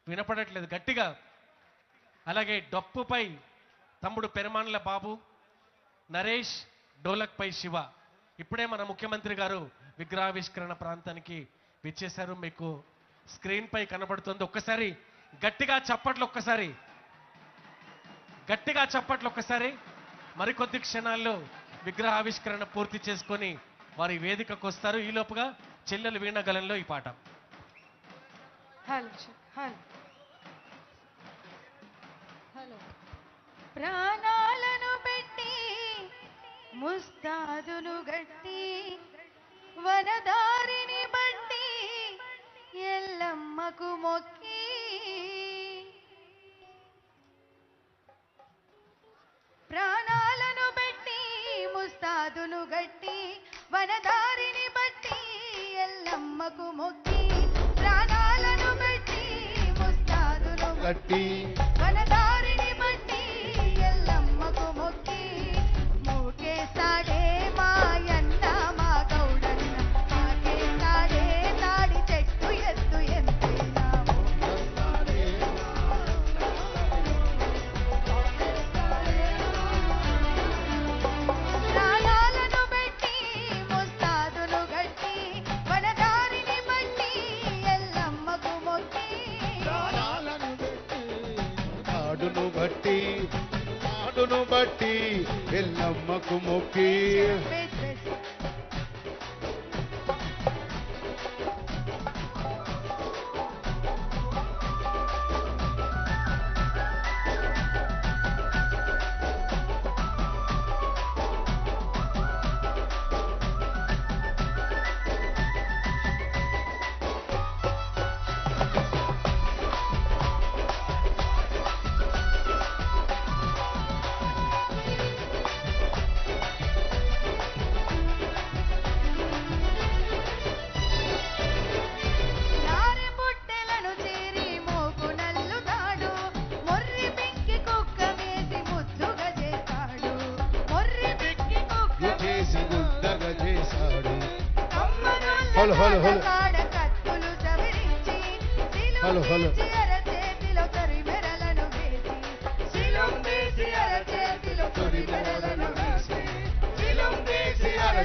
వినపడట్లేదు గట్టిగా. అలాగే డప్పుపై తమ్ముడు పెరమాన్ల బాబు, నరేష్ డోలక్పై శివ. ఇప్పుడే మన ముఖ్యమంత్రి గారు విగ్రహావిష్కరణ ప్రాంతానికి విచ్చేశారు. మీకు స్క్రీన్ పై కనబడుతుంది. ఒక్కసారి గట్టిగా చప్పట్లు, ఒక్కసారి గట్టిగా చప్పట్లు ఒక్కసారి. మరికొద్ది క్షణాల్లో విగ్రహావిష్కరణ పూర్తి చేసుకొని వారి వేదికకు వస్తారు. ఈ లోపుగా చెల్లెలు వీణగలంలో ఈ పాట. ప్రాణాలను పెట్టి ముస్తాదును గట్టి వనదారిని బట్టి ఎల్లమ్మకు మొక్కి ప్రాణాలను పెట్టి ముస్తాదును గట్టి వనదారిని బట్టి ఎల్లమ్మకు మొక్కి ప్రాణాలను పెట్టి ముస్తాదును గట్టి వనదారిని బట్టి ఎల్లమ్మకు మొక్కి మూకేస్తాడే మాయన్న మా గౌడన్న మాకేస్తాడే తాడి చెట్టు ఎత్తు ఎంతైనా ప్రాణాలను పెట్టి ముస్తాదును గట్టి వనదారిని బట్టి ఎల్లమ్మకు మొక్కి ఆడును బట్టి ఎల్లమ్మకు మొక్కి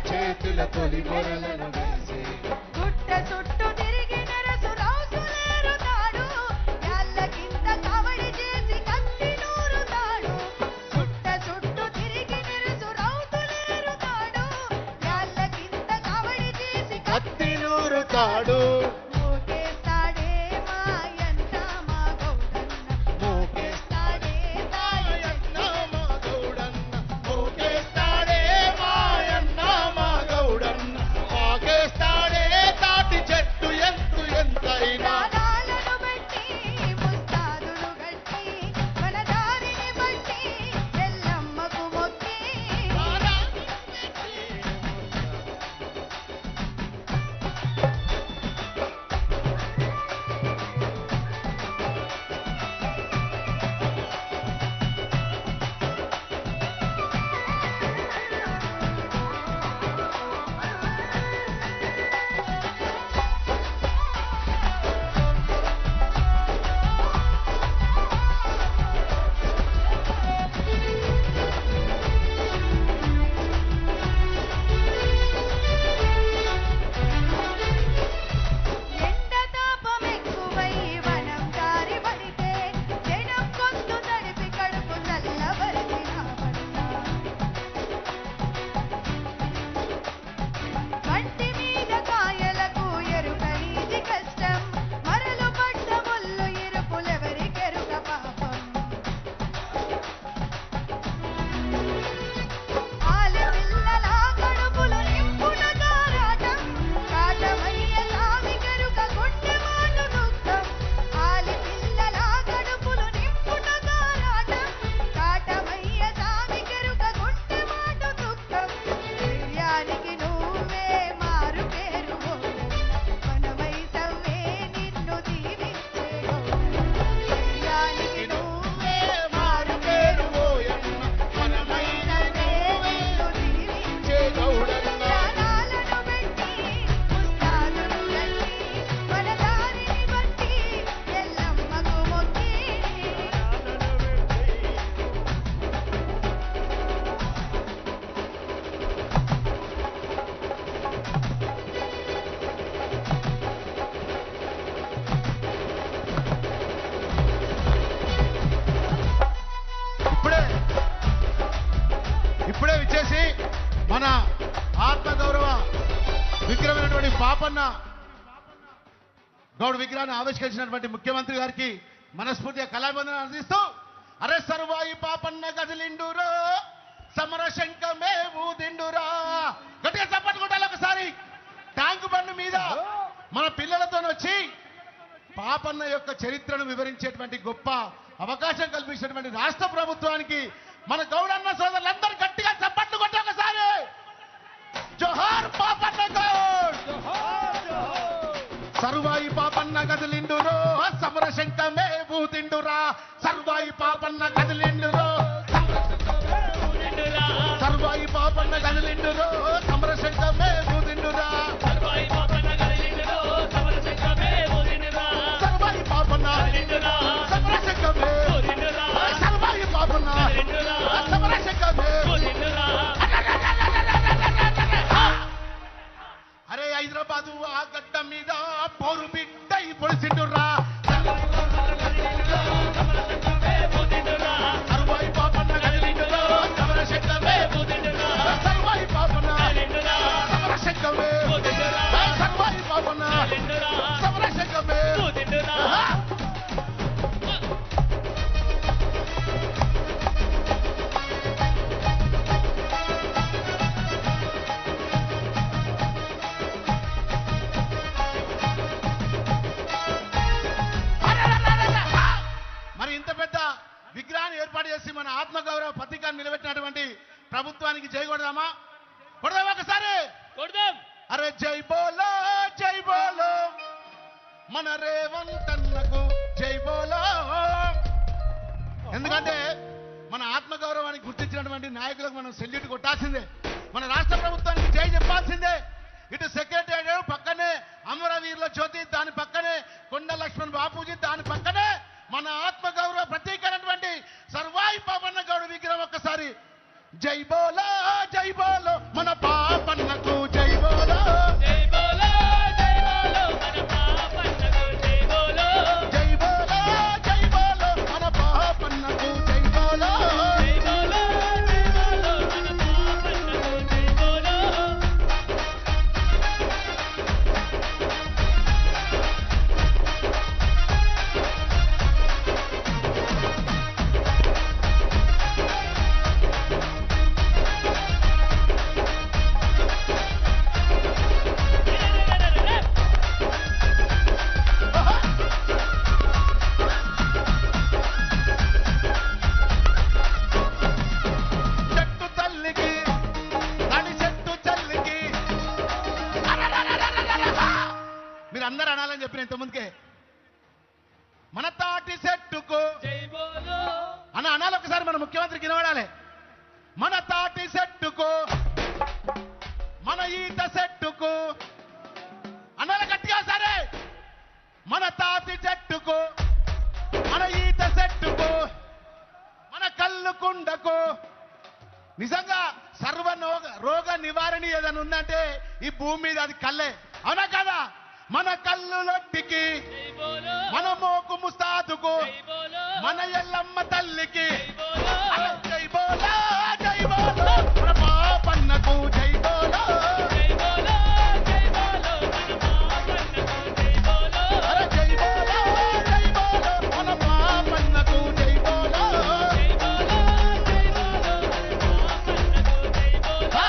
చేతుల తొలి మొరలను వేసి గుట్ట చుట్టూ తిరిగి నెరసు రాసులేరుతాడు యాళ్ళ కింద కవడి చేసి కత్తి నూరుతాడు గుట్ట చుట్టూ తిరిగి నెరసు రాసులేరుతాడు యాళ్ళ కింద కవడి చేసి కత్తి నూరుతాడు మూకేస్తాడే మాయన్న మా గౌడన్న మూకేస్తాడే తాడి చెట్టు మా గౌడన్న మూకేస్తాడే మాయన్న మా గౌడన్న మాకేస్తాడే తాటి చెట్టు ఎంతైనా ప్రాణాలను బట్టి ముస్తాదును గట్టి వనదారిని బట్టి ఎల్లమ్మకు మొక్కి పాపన్న గౌడ్ విగ్రహాన్ని ఆవిష్కరించినటువంటి ముఖ్యమంత్రి గారికి మనస్ఫూర్తిగా కళాబంధన అందిస్తూ అరే సర్వాయి పాపన్న కదిలిండురో సమర శంఖమే ఊదిండురా గట్టిగా చప్పట్లు కొట్టాలి ఒకసారి. ట్యాంకు బండి మీద మన పిల్లలతో వచ్చి పాపన్న యొక్క చరిత్రను వివరించేటువంటి గొప్ప అవకాశం కల్పించినటువంటి రాష్ట్ర ప్రభుత్వానికి మన గౌడన్న సోదరులందరూ గట్టిగా చప్పట్లు కొట్టి ఒకసారి జోహార్ పాపన్న గౌడ్. సర్వాయి పాపన్న కదిలిండురో సమర శంఖమే ఊదిండురా సర్వాయి పాపన్న కదిలిండురో సర్వాయి పాపన్న కదిలిండురో సమర శంఖమే ఊదిండురా సర్వాయి పాపన్న సమర శంఖమే సర్వాయి పాపన్న సమర శంఖమే. అరే హైదరాబాదు ఆ గడ్డ మీద పౌరు బిడ్డ పొడిసిండురా సర్వాయి పాపన్న కదిలిండురో సమర శంఖమే సర్వాయి పాపన్న సమర శంఖమే సర్వాయి పాపన్న సమర శంఖమే. మరి ఇంత పెద్ద విగ్రహాన్ని ఏర్పాటు చేసి మన ఆత్మగౌరవ పత్రికను నిలబెట్టినటువంటి ప్రభుత్వానికి జై కొడదామా? కొడదాం ఒకసారి కొడదాం. అరే జై బోలో మన రేవంత్ అన్నకు జై బోలో. ఎందుకంటే మన ఆత్మగౌరవానికి గుర్తించినటువంటి నాయకులకు మనం సెల్యూట్ కొట్టాల్సిందే. మన రాష్ట్ర ప్రభుత్వానికి జై చెప్పాల్సిందే. ఇటు సెక్రటేరియట్ పక్కనే అమరవీరుల జ్యోతి, దాని పక్కనే కొండ లక్ష్మణ్ బాపూజీ, దాని పక్కనే మన ఆత్మగౌరవ ప్రతీకైనటువంటి సర్వాయి పాపన్న గౌడ విగ్రహం. ఒక్కసారి జై బోలో మన పాపన్నకు జై బోలో జై బోలో మన పాపన్నకు జై బోలో జై బోలో మన పాపన్నకు జై బోలో జై బోలో మన పాపన్నకు జై బోలో. చెట్టు తల్లికి తడి చెట్టు చల్లికి మీరు అందరూ అనాలని చెప్పిన ఇంతకుముందుకే మన తాటి చెట్టుకు జై బోలో అనాలి ఒకసారి. మన ముఖ్యమంత్రికి వినబడాలి. మన తాటి చెట్టుకు మన ఈత చెట్టుకు అనాలి గట్టిగా సరే. మన తాటి చెట్టుకు మన ఈత చెట్టుకు మన కళ్ళు కుండకు నిజంగా సర్వ రోగ నివారణ ఏదైనా ఉందంటే ఈ భూమి మీద అది కళ్ళే. అవునా కదా? మన కళ్ళు లొట్టికి జై బోలో మన మోకు ముస్తాదుకు జై బోలో మన ఎల్లమ్మ తల్లికి జై బోలో జై బోలో మన పాపన్నకు జై బోలో జై బోలో మన పాపన్నకు జై బోలో అరే జై బోలో మన పాపన్నకు జై బోలో జై బోలో మన పాపన్నకు జై బోలో.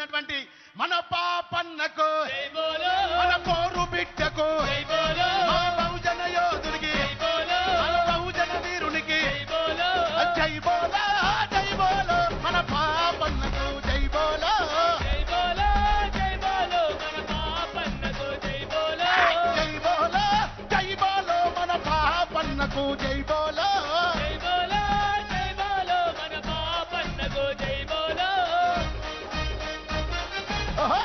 వెళ్ళినటువంటి మన పాపన్నకు, జై బోలో మన పోరు బిడ్డకు, జై బోలో మా బహుజన యోధునికి, జై బోలో మన బహుజన వీరునికి జై బోలో జై బోలో, జై బోలో మన పాపన్నకు, జై బోలో, జై బోలో జై బోలో మన పాపన్నకు జై బోలో జై బోలో, జై బోలో మన పాపన్నకు, జై బోలో. జై బోలో జై బోలో మన పాపన్నకు జై బోలో ఓహో.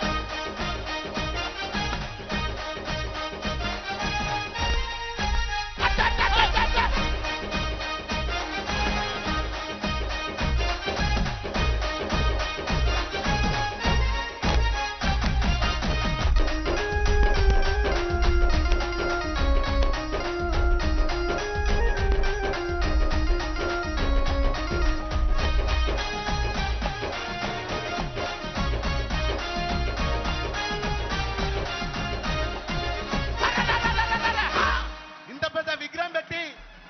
ఇంత పెద్ద విగ్రహం పెట్టి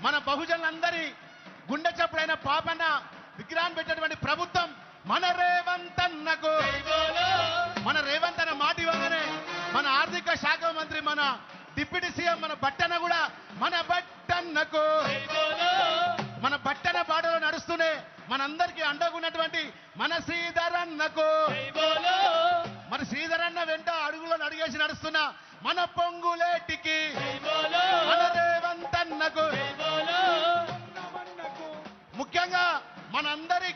మన బహుజనులందరి గుండె చప్పుడైన పాపన్న విగ్రహం పెట్టినటువంటి ప్రభుత్వం మన రేవంత్ అన్నకు, జై బోలో మన రేవంత్ అన్న మాట ఇవ్వగానే మన ఆర్థిక శాఖ మంత్రి, మన డిప్యూటీ సీఎం మన బట్టన్న కూడా మన బట్టన్నకు, జై బోలో మన బట్టన బాటలో నడుస్తూనే మనందరికీ అండగున్నటువంటి మన శ్రీధర్ అన్నకు, జై బోలో మన శ్రీధర్ అన్న వెంట అడుగులో అడిగేసి నడుస్తున్న మన పొంగులేటికి, జై బోలో మన రేవంత్ అన్నకు, జై బోలో ముఖ్యంగా మనందరి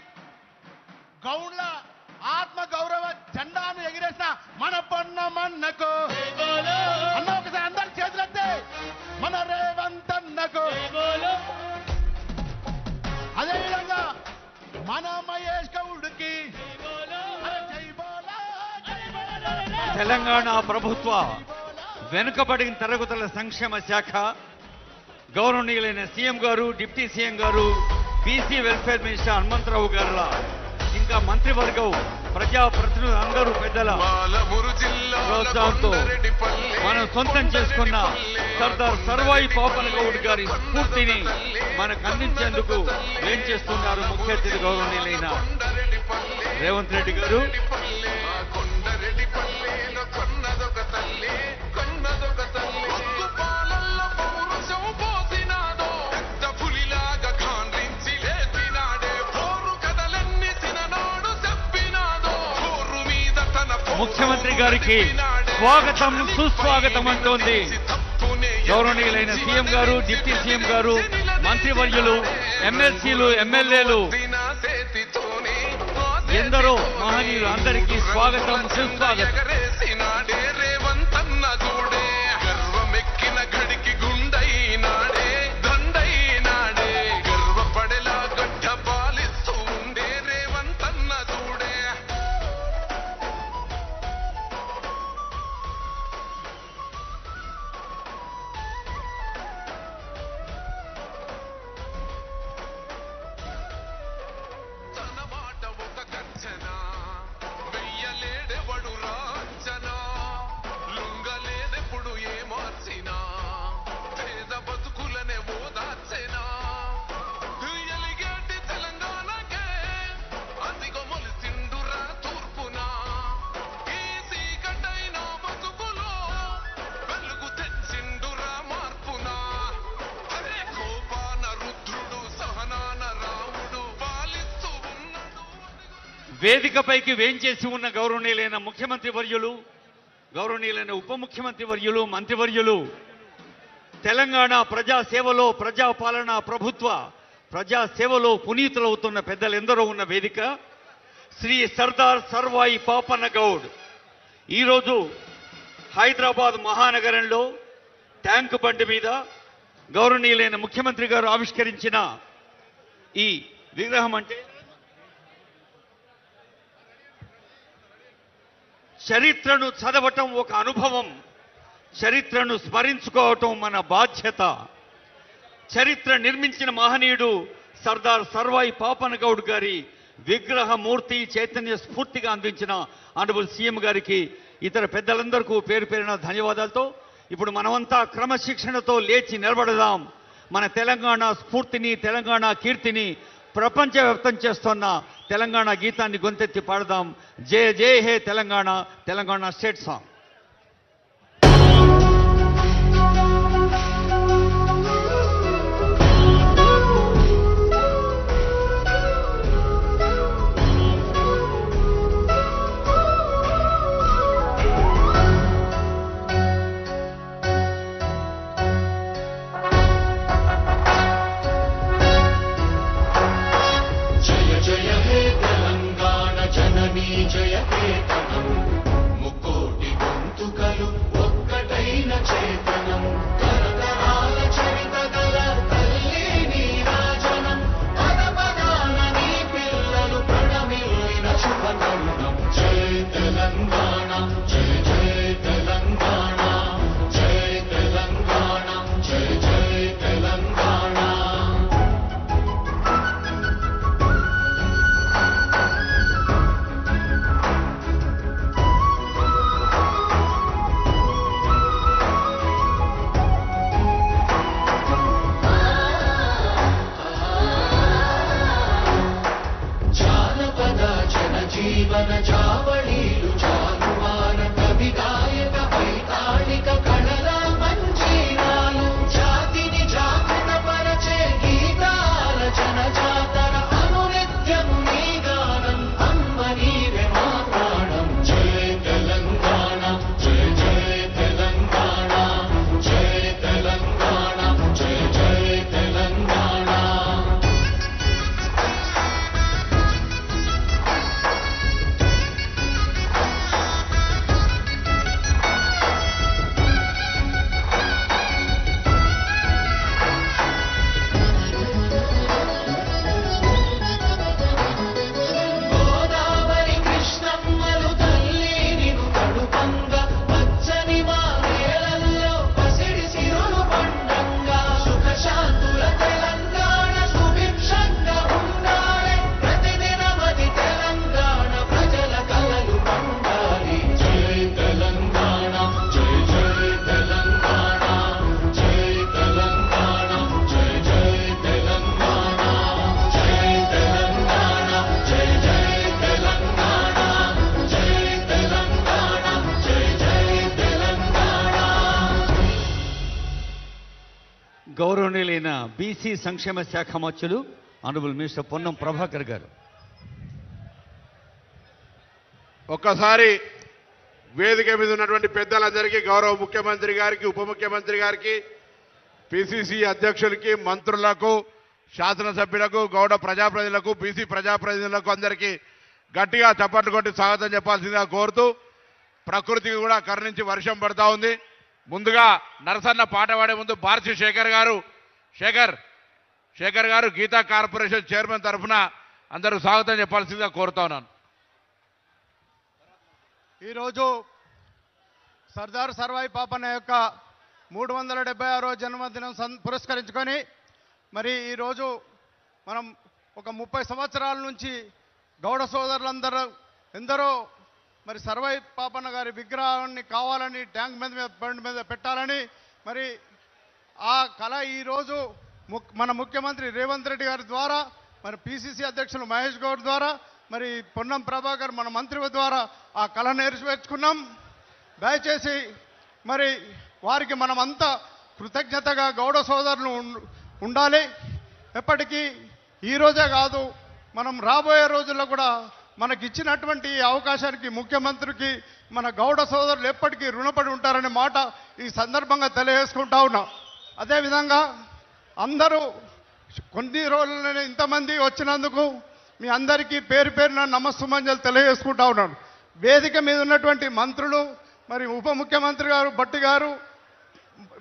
గౌడ్ల ఆత్మ గౌరవ జెండాను ఎగిరేసిన మన పొన్నమన్నకు, జై బోలో అన్న ఒకసారి అందరి చేతులెత్తే మన రేవంత్ అన్నకు, జై బోలో అదేవిధంగా మన మహేష్ గౌడ్కి జై బోలో జై బోలా, జై బోలో తెలంగాణ ప్రభుత్వ వెనుకబడిన తరగతుల సంక్షేమ శాఖ గౌరవనీయులైన సీఎం గారు, డిప్యూటీ సీఎం గారు, బీసీ వెల్ఫేర్ మినిస్టర్ హనుమంతరావు గారుల ఇంకా మంత్రివర్గం, ప్రజాప్రతినిధులు అందరూ పెద్దల ప్రోత్సాహంతో మనం సొంతం చేసుకున్న సర్దార్ సర్వాయి పాపన్ గౌడ్ గారి స్ఫూర్తిని మనకు అందించేందుకు ఏం చేస్తున్నారు ముఖ్య అతిథి గౌరవనీయులైన రేవంత్ రెడ్డి గారు. ముఖ్యమంత్రి గారికి స్వాగతం సుస్వాగతం అంటోంది గౌరవనీయులైన సీఎం గారు, డిప్యూటీ సీఎం గారు, మంత్రివర్యులు, ఎమ్మెల్సీలు, ఎమ్మెల్యేలు, ఎందరో మహనీయులు అందరికీ స్వాగతం సుస్వాగతం. వేదికపైకి వేంచేసి ఉన్న గౌరవనీయులైన ముఖ్యమంత్రి వర్యులు, గౌరవనీయులైన ఉప ముఖ్యమంత్రి వర్యులు, మంత్రివర్యులు, తెలంగాణ ప్రజాసేవలో, ప్రజాపాలన, ప్రభుత్వ ప్రజాసేవలో పునీతులవుతున్న పెద్దలెందరో ఉన్న వేదిక శ్రీ సర్దార్ సర్వాయి పాపన్న గౌడ్ ఈరోజు హైదరాబాద్ మహానగరంలో ట్యాంకు బండి మీద గౌరవనీయులైన ముఖ్యమంత్రి గారు ఆవిష్కరించిన ఈ విగ్రహం అంటే చరిత్రను చదవటం ఒక అనుభవం, చరిత్రను స్మరించుకోవటం మన బాధ్యత. చరిత్ర నిర్మించిన మహనీయుడు సర్దార్ సర్వాయి పాపన్ గౌడ్ గారి విగ్రహ మూర్తి చైతన్య స్ఫూర్తిగా అందించిన ఆనరబుల్ సీఎం గారికి, ఇతర పెద్దలందరికీ పేరు పేరున ధన్యవాదాలతో ఇప్పుడు మనమంతా క్రమశిక్షణతో లేచి నిలబడదాం. మన తెలంగాణ స్ఫూర్తిని, తెలంగాణ కీర్తిని ప్రపంచవ్యాప్తం చేస్తున్న తెలంగాణ గీతాన్ని గొంతెత్తి పాడదాం. జయ జయ హే తెలంగాణ, తెలంగాణ స్టేట్ సాంగ్. జయ కేతనం ముక్కోటి గొంతుకలు ఒక్కటైన చేతనం తరతరాల చరిత గల తల్లి నీరాజనం పద పదాన నీ పిల్లలు ప్రణమిల్లిన శుభతరుణం. జయ తెలంగాణ, జయ జయ తెలంగాణ, జయ తెలంగాణ, జయ జయ తెలంగాణ. జీవన జావళీలు జాలువాన కవి గాయక వైతాళిక కళల మంజీరాలు జాతిని జాగృత పరచే గీతాల జనజాతర అనునిత్యము నీ గానం అమ్మ నీవే మా ప్రాణం. జయ తెలంగాణ, జయ జయ తెలంగాణ, జయ తెలంగాణ, జయ జయ తెలంగాణ. గోదావరి కృష్ణమ్మలు తల్లి నిను తడుపంగా పచ్చని మా నేలల్లో పసిడి సిరులు పండంగా సుఖశాంతుల తెలంగాణ సుభిక్షంగా ఉండాలి. ప్రతిదినమది తెలంగాణ ప్రజల కలలు పండాలి. జయ తెలంగాణ, జయ జయ తెలంగాణ, జయ తెలంగాణ, జయ జయ తెలంగాణ, జయ తెలంగాణ, జయ జయ తెలంగాణ, జయ తెలంగాణ, జయ జయ తెలంగాణ. గౌరవనీయులైన బీసీ సంక్షేమ శాఖ మంత్రులు ఆనరబుల్ మినిస్టర్ పొన్నం ప్రభాకర్ గారు. ఒక్కసారి వేదిక మీద ఉన్నటువంటి పెద్దలందరికీ, గౌరవ ముఖ్యమంత్రి గారికి, ఉప ముఖ్యమంత్రి గారికి, పిసిసి అధ్యక్షులకి, మంత్రులకు, శాసనసభ్యులకు, గౌడ ప్రజాప్రతినిధులకు, బీసీ ప్రజాప్రతినిధులకు అందరికీ గట్టిగా చప్పట్లు కొట్టి స్వాగతం చెప్పాల్సిందిగా కోరుతూ, ప్రకృతికి కూడా కరుణించి వర్షం పడతా ఉంది. ముందుగా నరసన్న పాట పాడే ముందు బార్సి శేఖర్ గారు గీతా కార్పొరేషన్ చైర్మన్ తరఫున అందరూ స్వాగతం చెప్పాల్సిందిగా కోరుతా ఉన్నాను. ఈరోజు సర్దార్ సర్వాయి పాపన్న యొక్క 376వ జన్మదినం పురస్కరించుకొని మరి ఈరోజు మనం ఒక 30 సంవత్సరాల నుంచి గౌడ సోదరులందరూ ఎందరో మరి సర్వాయి పాపన్న గారి విగ్రహాన్ని కావాలని ట్యాంక్ బండ్ మీద పెట్టాలని మరి ఆ కళ ఈరోజు మన ముఖ్యమంత్రి రేవంత్ రెడ్డి గారి ద్వారా, మరి పిసిసి అధ్యక్షులు మహేష్ గౌడ్ ద్వారా, మరి పొన్నం ప్రభాకర్ మన మంత్రి ద్వారా ఆ కళ నెరవేర్చుకున్నాం. దయచేసి మరి వారికి మనమంతా కృతజ్ఞతగా గౌడ సోదరులు ఉండాలి. ఎప్పటికీ ఈరోజే కాదు, మనం రాబోయే రోజుల్లో కూడా మనకి ఇచ్చినటువంటి అవకాశానికి ముఖ్యమంత్రికి మన గౌడ సోదరులు ఎప్పటికీ రుణపడి ఉంటారనే మాట ఈ సందర్భంగా తెలియజేసుకుంటా ఉన్నాం. అదేవిధంగా అందరూ కొన్ని రోజులనే ఇంతమంది వచ్చినందుకు మీ అందరికీ పేరు పేరున నమస్సుమంజలు తెలియజేసుకుంటా ఉన్నాను. వేదిక మీద ఉన్నటువంటి మంత్రులు, మరి ఉప ముఖ్యమంత్రి గారు, భట్టి గారు,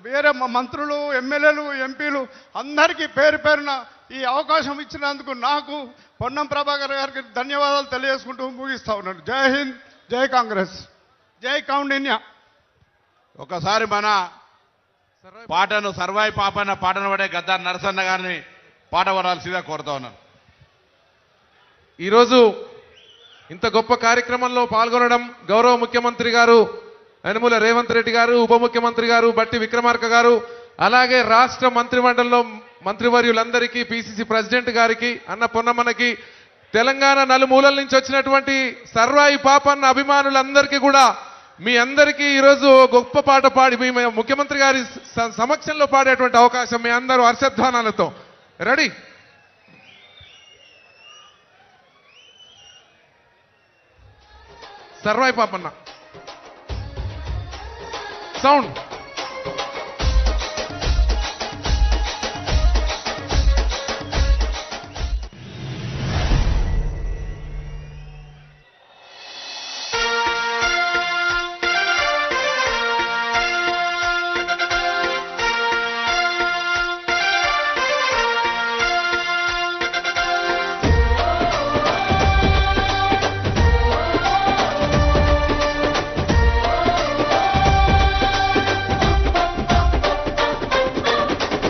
వేరే మంత్రులు, ఎమ్మెల్యేలు, ఎంపీలు అందరికీ పేరు పేరున ఈ అవకాశం ఇచ్చినందుకు నాకు పొన్నం ప్రభాకర్ గారికి ధన్యవాదాలు తెలియజేసుకుంటూ ముగిస్తా ఉన్నాను. జై హింద్, జై కాంగ్రెస్, జై కౌండిన్య. ఒకసారి మన పాటను సర్వాయి పాపన్న పాటను పడే గద్దార్ నరసన్న గారిని పాట పడాల్సిందిగా కోరుతా ఉన్నాను. ఈరోజు ఇంత గొప్ప కార్యక్రమంలో పాల్గొనడం గౌరవ ముఖ్యమంత్రి గారు యనమల రేవంత్ రెడ్డి గారు, ఉప ముఖ్యమంత్రి గారు బట్టి విక్రమార్క గారు, అలాగే రాష్ట్ర మంత్రిమండలిలో మంత్రివర్యులందరికీ, పిసిసి ప్రెసిడెంట్ గారికి, అన్న పొన్నమ్మనకి, తెలంగాణ నలుమూలల నుంచి వచ్చినటువంటి సర్వాయి పాపన్న అభిమానులందరికీ కూడా మీ అందరికీ ఈరోజు గొప్ప పాట పాడి మీ ముఖ్యమంత్రి గారి సమక్షంలో పాడేటువంటి అవకాశం మీ అందరూ హర్షధ్వానాలతో రెడీ. సర్వాయి పాపన్న సౌండ్.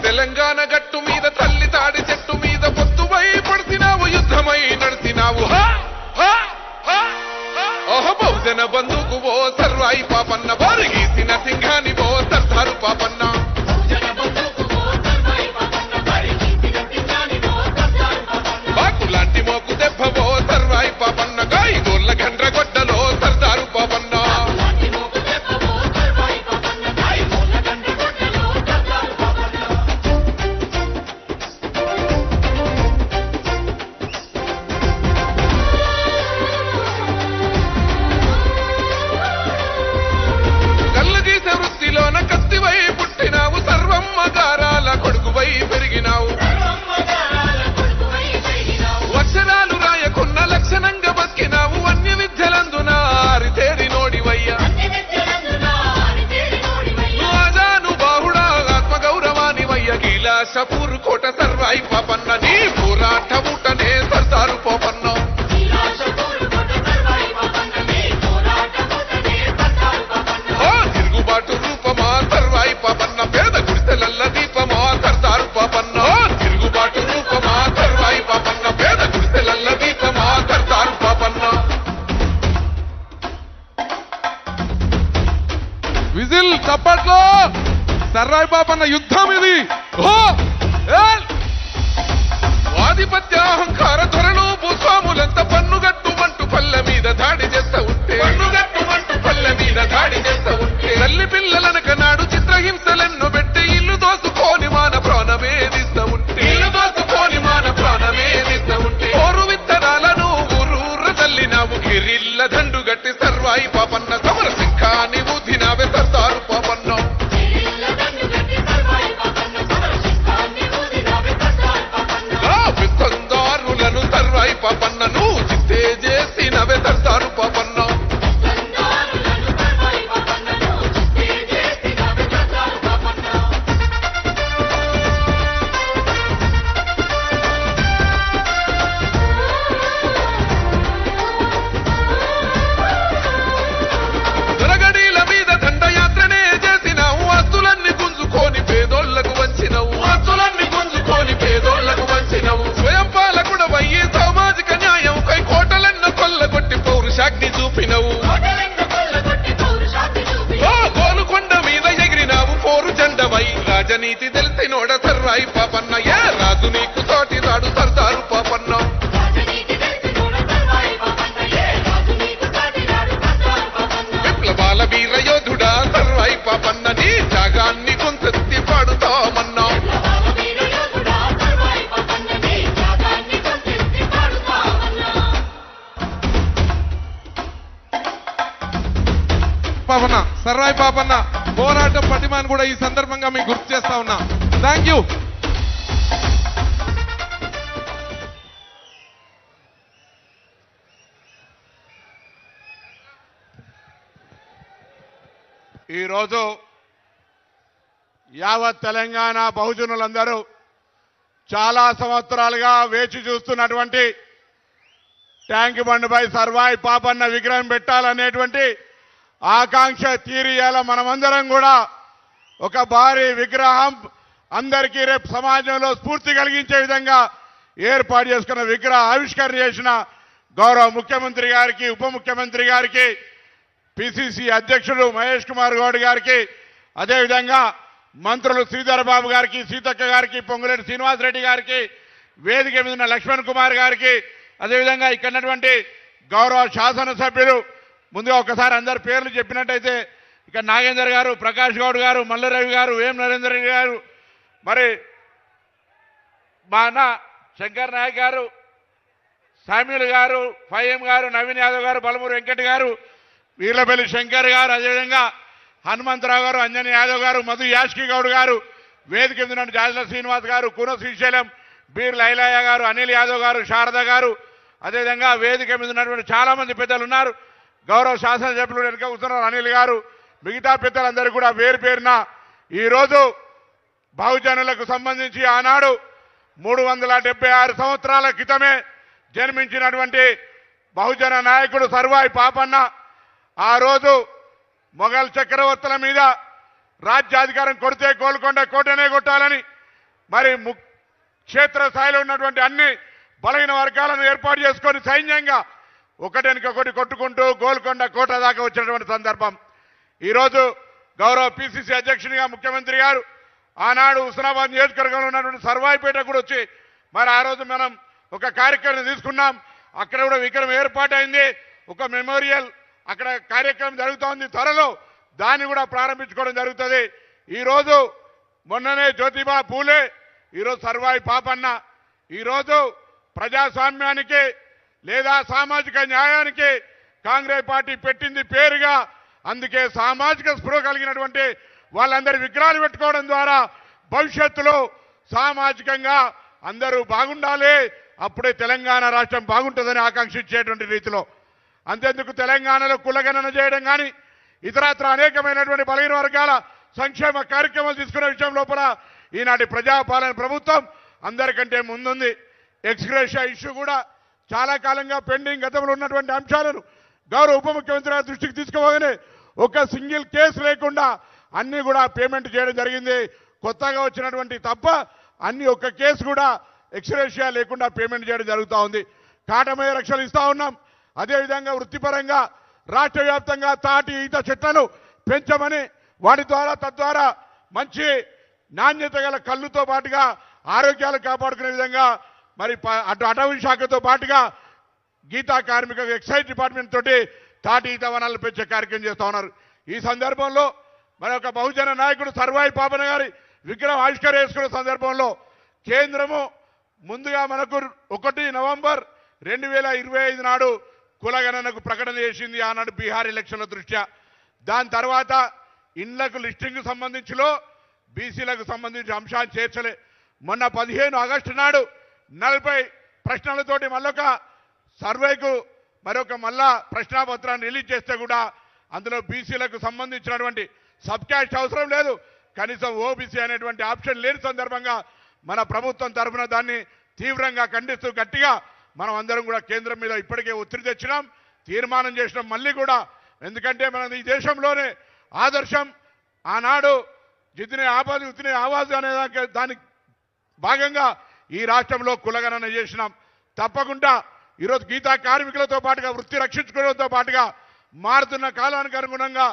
తెలంగాణ గట్టు మీద తల్లి తాడి చెట్టు మీద పొత్తువై పడుతున్నావు, యుద్ధమై నడిచినావు. ఓహో బహుజన బంధుకు ఓ సర్వాయి పాపన్న, బారి గీసిన సింహాని ఓ సర్దారు పాపన్న. బాకులాంటి మోకు దెబ్బ ఓ సర్వాయి పాపన్న, గాయి గోళ్ళ గండ్రగొడ్డలో సర్దారు పాపన్న. వృత్తిలోన కత్తివై పుట్టినావు, సర్వమ్మ గారాల కొడుకువై పెరిగినావు. అక్షరాలు రాయకున్న లక్షణంగా బతికినావు, అన్య విద్యలందున ఆరితేరి నోడివయ్యా. ఆజాను బాహుడా ఆత్మగౌరవానివయ్య, గీలాసపూర్ కోట సర్వాయి పాపన్న, నీ పోరాట ఊటనే సర్దారు పోపన్న. తిరుగుబాటు రూపమా సర్వాయి పాపన్న, పేద గుడిసెలల్ల దీపమా సర్దారు పాపన్న. తిరుగుబాటు రూపమా సర్వాయి పాపన్న, పేద గుడిసెలల్ల దీపమా సర్దారు పాపన్న. విజిల్ చప్పట్లో. సర్వాయి పాపన్న యుద్ధం ఇది. ఆధిపత్య అహంకార ధరలు భూస్వాములంతా పన్నుగట్టుమంటూ పల్లె మీద దాడి చేస్తా ఉంటే, పన్నుగట్టుమంటూ పల్లె మీద దాడి చేస్తా ఉంటే, తల్లి పిల్లలనక నాడు చిత్రహింసలెన్నో పెట్టి ఇల్లు దోసుకొని మాన ప్రాణమేదిస్తా ఉంటే, ఇల్లు దోసుకొని మాన ప్రాణమేదిస్తా ఉంటే, ఓరు విత్తనాలను ఊరూర తల్లినావు, గిరిల్ల దండు గట్టి సర్వాయి పాపన్న, సమర సింఖాని ఊదినావే సర్దారు పాపన్న. పిస్తందారులను సర్వాయి పాపన్న, నువ్వు చిత్తే చేసినవే సర్దారు పాపన్న. దొరగడీల మీద దండయాత్రనే చేసినావు, ఆస్తులన్నీ గుంజుకొని పేదోళ్లకు వంచినవు, ఆస్తులన్నీ గుంజుకొని పేదోళ్లకు వంచినవు. స్వయం పాలకుడవయ్యి సామాజిక న్యాయం కై కోటలెన్నో కొల్లగొట్టి పౌరుషాగ్ని చూపినవు. గోలుకొండ మీద ఎగిరినావు పోరు జెండవై, రాజనీతి తెలిసినోడ సర్వాయి పాపన్న, ఏ రాజు నీకు తోటి రాడు సర్దారు పాపన్న. విప్లవాల వీర యోధుడా సర్వాయి పాపన్న, నీ త్యాగాన్ని కొంచెత్తి పాడుతామన్నా. పాపన్న, సర్వాయి పాపన్న పోరాటం పటిమాని కూడా ఈ సందర్భంగా మీకు గుర్తు చేస్తా ఉన్నా. Thank you. ఈరోజు యావత్ తెలంగాణ బహుజనులందరూ చాలా సంవత్సరాలుగా వేచి చూస్తున్నటువంటి ట్యాంక్ బండ్పై సర్వాయి పాపన్న విగ్రహం పెట్టాలనేటువంటి ఆకాంక్ష తీరియాల మనమందరం కూడా ఒక భారీ విగ్రహం అందరికీ రేపు సమాజంలో స్ఫూర్తి కలిగించే విధంగా ఏర్పాటు చేసుకున్న విగ్రహ ఆవిష్కరణ చేసిన గౌరవ ముఖ్యమంత్రి గారికి, ఉప ముఖ్యమంత్రి గారికి, పిసిసి అధ్యక్షుడు మహేష్ కుమార్ గౌడ్ గారికి, అదేవిధంగా మంత్రులు శ్రీధర్ బాబు గారికి, సీతక్క గారికి, పొంగులేటి శ్రీనివాసరెడ్డి గారికి, వేదిక మీద ఉన్న లక్ష్మణ్ కుమార్ గారికి, అదేవిధంగా ఇక్కడ ఉన్నటువంటి గౌరవ శాసనసభ్యులు ముందుగా ఒకసారి అందరి పేర్లు చెప్పినట్టయితే ఇక్కడ నాగేందర్ గారు, ప్రకాష్ గౌడ్ గారు, మల్లారవి గారు, వేం నరేందర్ రెడ్డి గారు, మరి మా అన్న శంకర్ నాయక్ గారు, శామ్యుల్ గారు, ఫైఎం గారు, నవీన్ యాదవ్ గారు, బలమూరు వెంకట్ గారు, వీర్లపల్లి శంకర్ గారు, అదేవిధంగా హనుమంతరావు గారు, అంజనీ యాదవ్ గారు, మధు యాష్కి గౌడ్ గారు, వేదిక మీద ఉన్న జాజల శ్రీనివాస్ గారు, కూన శ్రీశైలం, బీర్ లైలయ్య గారు, అనిల్ యాదవ్ గారు, శారద గారు, అదేవిధంగా వేదిక మీద ఉన్నటువంటి చాలా మంది పెద్దలు ఉన్నారు. గౌరవ శాసనసభ్యులు వెనుక కూర్చున్నారు అనిల్ గారు, మిగతా పెద్దలందరూ కూడా పేరు పేరున ఈరోజు బహుజనులకు సంబంధించి ఆనాడు 376 సంవత్సరాల క్రితమే జన్మించినటువంటి బహుజన నాయకుడు సర్వాయి పాపన్న ఆ రోజు మొఘల్ చక్రవర్తుల మీద రాజ్యాధికారం కొడితే గోల్కొండ కోటనే కొట్టాలని మరి క్షేత్ర స్థాయిలో ఉన్నటువంటి అన్ని బలహీన వర్గాలను ఏర్పాటు చేసుకొని సైన్యంగా ఒకటెనకొకటి కొట్టుకుంటూ గోల్కొండ కోట దాకా వచ్చినటువంటి సందర్భం. ఈరోజు గౌరవ పిసిసి అధ్యక్షునిగా ముఖ్యమంత్రి గారు ఆనాడు హుస్నాబాద్ నియోజకవర్గంలో ఉన్నటువంటి సర్వాయిపేట కూడా వచ్చి మరి ఆ రోజు మనం ఒక కార్యక్రమం తీసుకున్నాం. అక్కడ కూడా విగ్రహం ఏర్పాటైంది, ఒక మెమోరియల్ అక్కడ కార్యక్రమం జరుగుతోంది. త్వరలో దాన్ని కూడా ప్రారంభించుకోవడం జరుగుతుంది. ఈరోజు మొన్ననే జ్యోతిబా పూలే, ఈరోజు సర్వాయి పాపన్న, ఈరోజు ప్రజాస్వామ్యానికి లేదా సామాజిక న్యాయానికి కాంగ్రెస్ పార్టీ పెట్టింది పేరుగా. అందుకే సామాజిక స్పృహ కలిగినటువంటి వాళ్ళందరి విగ్రహాలు పెట్టుకోవడం ద్వారా భవిష్యత్తులో సామాజికంగా అందరూ బాగుండాలి, అప్పుడే తెలంగాణ రాష్ట్రం బాగుంటుందని ఆకాంక్షించేటువంటి రీతిలో. అంతేందుకు తెలంగాణలో కులగణన చేయడం కానీ ఇతరత్ర అనేకమైనటువంటి బలహీన వర్గాల సంక్షేమ కార్యక్రమాలు తీసుకునే విషయం లోపల ఈనాటి ప్రజాపాలన ప్రభుత్వం అందరికంటే ముందుంది. ఎక్స్గ్రేషియా ఇష్యూ కూడా చాలా కాలంగా పెండింగ్, గతంలో ఉన్నటువంటి అంశాలను గౌరవ ఉప ముఖ్యమంత్రి గారి దృష్టికి తీసుకోగానే ఒక సింగిల్ కేసు లేకుండా అన్ని కూడా పేమెంట్ చేయడం జరిగింది. కొత్తగా వచ్చినటువంటి తప్ప అన్ని ఒక్క కేసు కూడా ఎక్స్గ్రేషియా లేకుండా పేమెంట్ చేయడం జరుగుతూ ఉంది. కాటమయ్య రక్షలు ఇస్తా ఉన్నాం. అదేవిధంగా వృత్తిపరంగా రాష్ట్ర వ్యాప్తంగా తాటి ఈత చెట్లను పెంచమని, వాటి ద్వారా తద్వారా మంచి నాణ్యత గల కళ్ళుతో పాటుగా ఆరోగ్యాలు కాపాడుకునే విధంగా మరి అటు అటవీ శాఖతో పాటుగా గీతా కార్మిక ఎక్సైజ్ డిపార్ట్మెంట్ తోటి తాటి ఈత వనాలను పెంచే కార్యక్రమం చేస్తూ ఉన్నారు. ఈ సందర్భంలో మరి ఒక బహుజన నాయకుడు సర్వాయి పాపన్న గారి విగ్రహం ఆవిష్కరించుకునే సందర్భంలో కేంద్రము ముందుగా మనకు 1 నవంబర్ 2025 నాడు కులగణనకు ప్రకటన చేసింది. ఆనాడు బీహార్ ఎలక్షన్ల దృష్ట్యా. దాని తర్వాత ఇండ్లకు లిస్టింగ్ సంబంధించిలో బీసీలకు సంబంధించిన అంశాన్ని చేర్చలే. మొన్న 15 ఆగస్టు నాడు 40 ప్రశ్నలతోటి మళ్ళొక సర్వేకు మరొక మళ్ళా ప్రశ్నాపత్రాన్ని రిలీజ్ చేస్తే కూడా అందులో బీసీలకు సంబంధించినటువంటి సబ్ క్యాస్ట్ అవసరం లేదు, కనీసం ఓబీసీ అనేటువంటి ఆప్షన్ లేని సందర్భంగా మన ప్రభుత్వం తరఫున దాన్ని తీవ్రంగా ఖండిస్తూ గట్టిగా మనం అందరం కూడా కేంద్రం మీద ఇప్పటికే ఒత్తిడి తెచ్చినాం, తీర్మానం చేసినాం. మళ్ళీ కూడా ఎందుకంటే మన ఈ దేశంలోనే ఆదర్శం ఆనాడు జిద్దినే ఆబాది ఉత్తినే ఆవాజ్ అనే దానికి భాగంగా ఈ రాష్ట్రంలో కులగణన చేసినాం. తప్పకుండా ఈరోజు గీతా కార్మికులతో పాటుగా వృత్తి రక్షించుకోవడంతో పాటుగా మారుతున్న కాలానికి అనుగుణంగా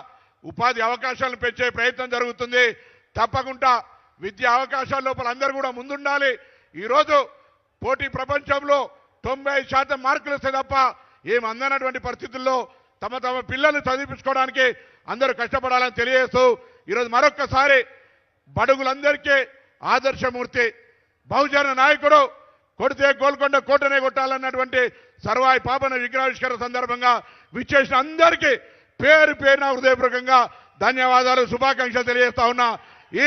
ఉపాధి అవకాశాలను పెంచే ప్రయత్నం జరుగుతుంది. తప్పకుండా విద్యా అవకాశాల లోపల అందరూ కూడా ముందుండాలి. ఈరోజు పోటీ ప్రపంచంలో 90% మార్కులు వస్తే తప్ప ఏం అందనటువంటి పరిస్థితుల్లో తమ తమ పిల్లల్ని చదివించుకోవడానికి అందరూ కష్టపడాలని తెలియజేస్తూ ఈరోజు మరొక్కసారి బడుగులందరికీ ఆదర్శమూర్తి బహుజన నాయకుడు, కొడితే గోల్కొండ కోటనే కొట్టాలన్నటువంటి సర్వాయి పాపన విగ్రహావిష్కరణ సందర్భంగా విచ్చేసిన అందరికీ పేరు పేరున హృదయపూర్వకంగా ధన్యవాదాలు, శుభాకాంక్షలు తెలియజేస్తా ఉన్నా. ఈ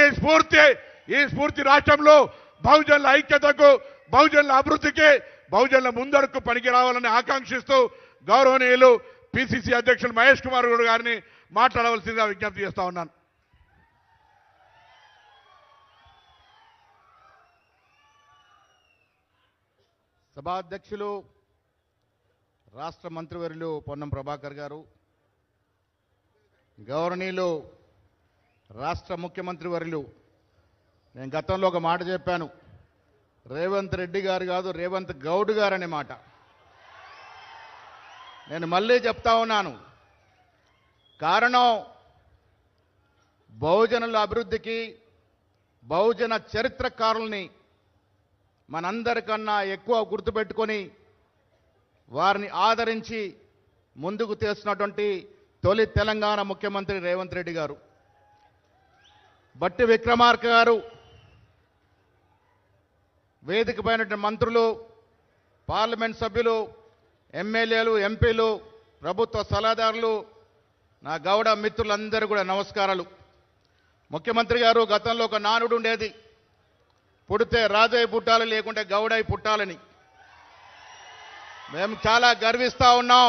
స్ఫూర్తి రాష్ట్రంలో బహుజనుల ఐక్యతకు, బహుజనుల అభివృద్ధికి, బహుజనుల ముందడుకు పనికి రావాలని ఆకాంక్షిస్తూ గౌరవనీయులు పిసిసి అధ్యక్షులు మహేష్ కుమార్ గౌడ్ గారిని మాట్లాడవలసిందిగా విజ్ఞప్తి చేస్తా ఉన్నాను. సభాధ్యక్షులు రాష్ట్ర మంత్రివర్యులు పొన్నం ప్రభాకర్ గారు, గౌరవనీయులు రాష్ట్ర ముఖ్యమంత్రి వర్యులు, నేను గతంలో ఒక మాట చెప్పాను, రేవంత్ రెడ్డి గారు కాదు రేవంత్ గౌడ్ గారు అనే మాట నేను మళ్ళీ చెప్తా ఉన్నాను. కారణం బహుజనుల అభివృద్ధికి, బహుజన చరిత్రకారుల్ని మనందరికన్నా ఎక్కువ గుర్తుపెట్టుకొని వారిని ఆదరించి ముందుకు తెస్తున్నటువంటి తొలి తెలంగాణ ముఖ్యమంత్రి రేవంత్ రెడ్డి గారు. బట్టి విక్రమార్క గారు, వేదిక పైన మంత్రులు, పార్లమెంట్ సభ్యులు, ఎమ్మెల్యేలు, ఎంపీలు, ప్రభుత్వ సలహాదారులు, నా గౌడ మిత్రులందరూ కూడా నమస్కారాలు. ముఖ్యమంత్రి గారు, గతంలో ఒక నానుడు ఉండేది, పుడితే రాజయ్య పుట్టాలి, లేకుంటే గౌడయ్య పుట్టాలని. మేము చాలా గర్విస్తూ ఉన్నాం.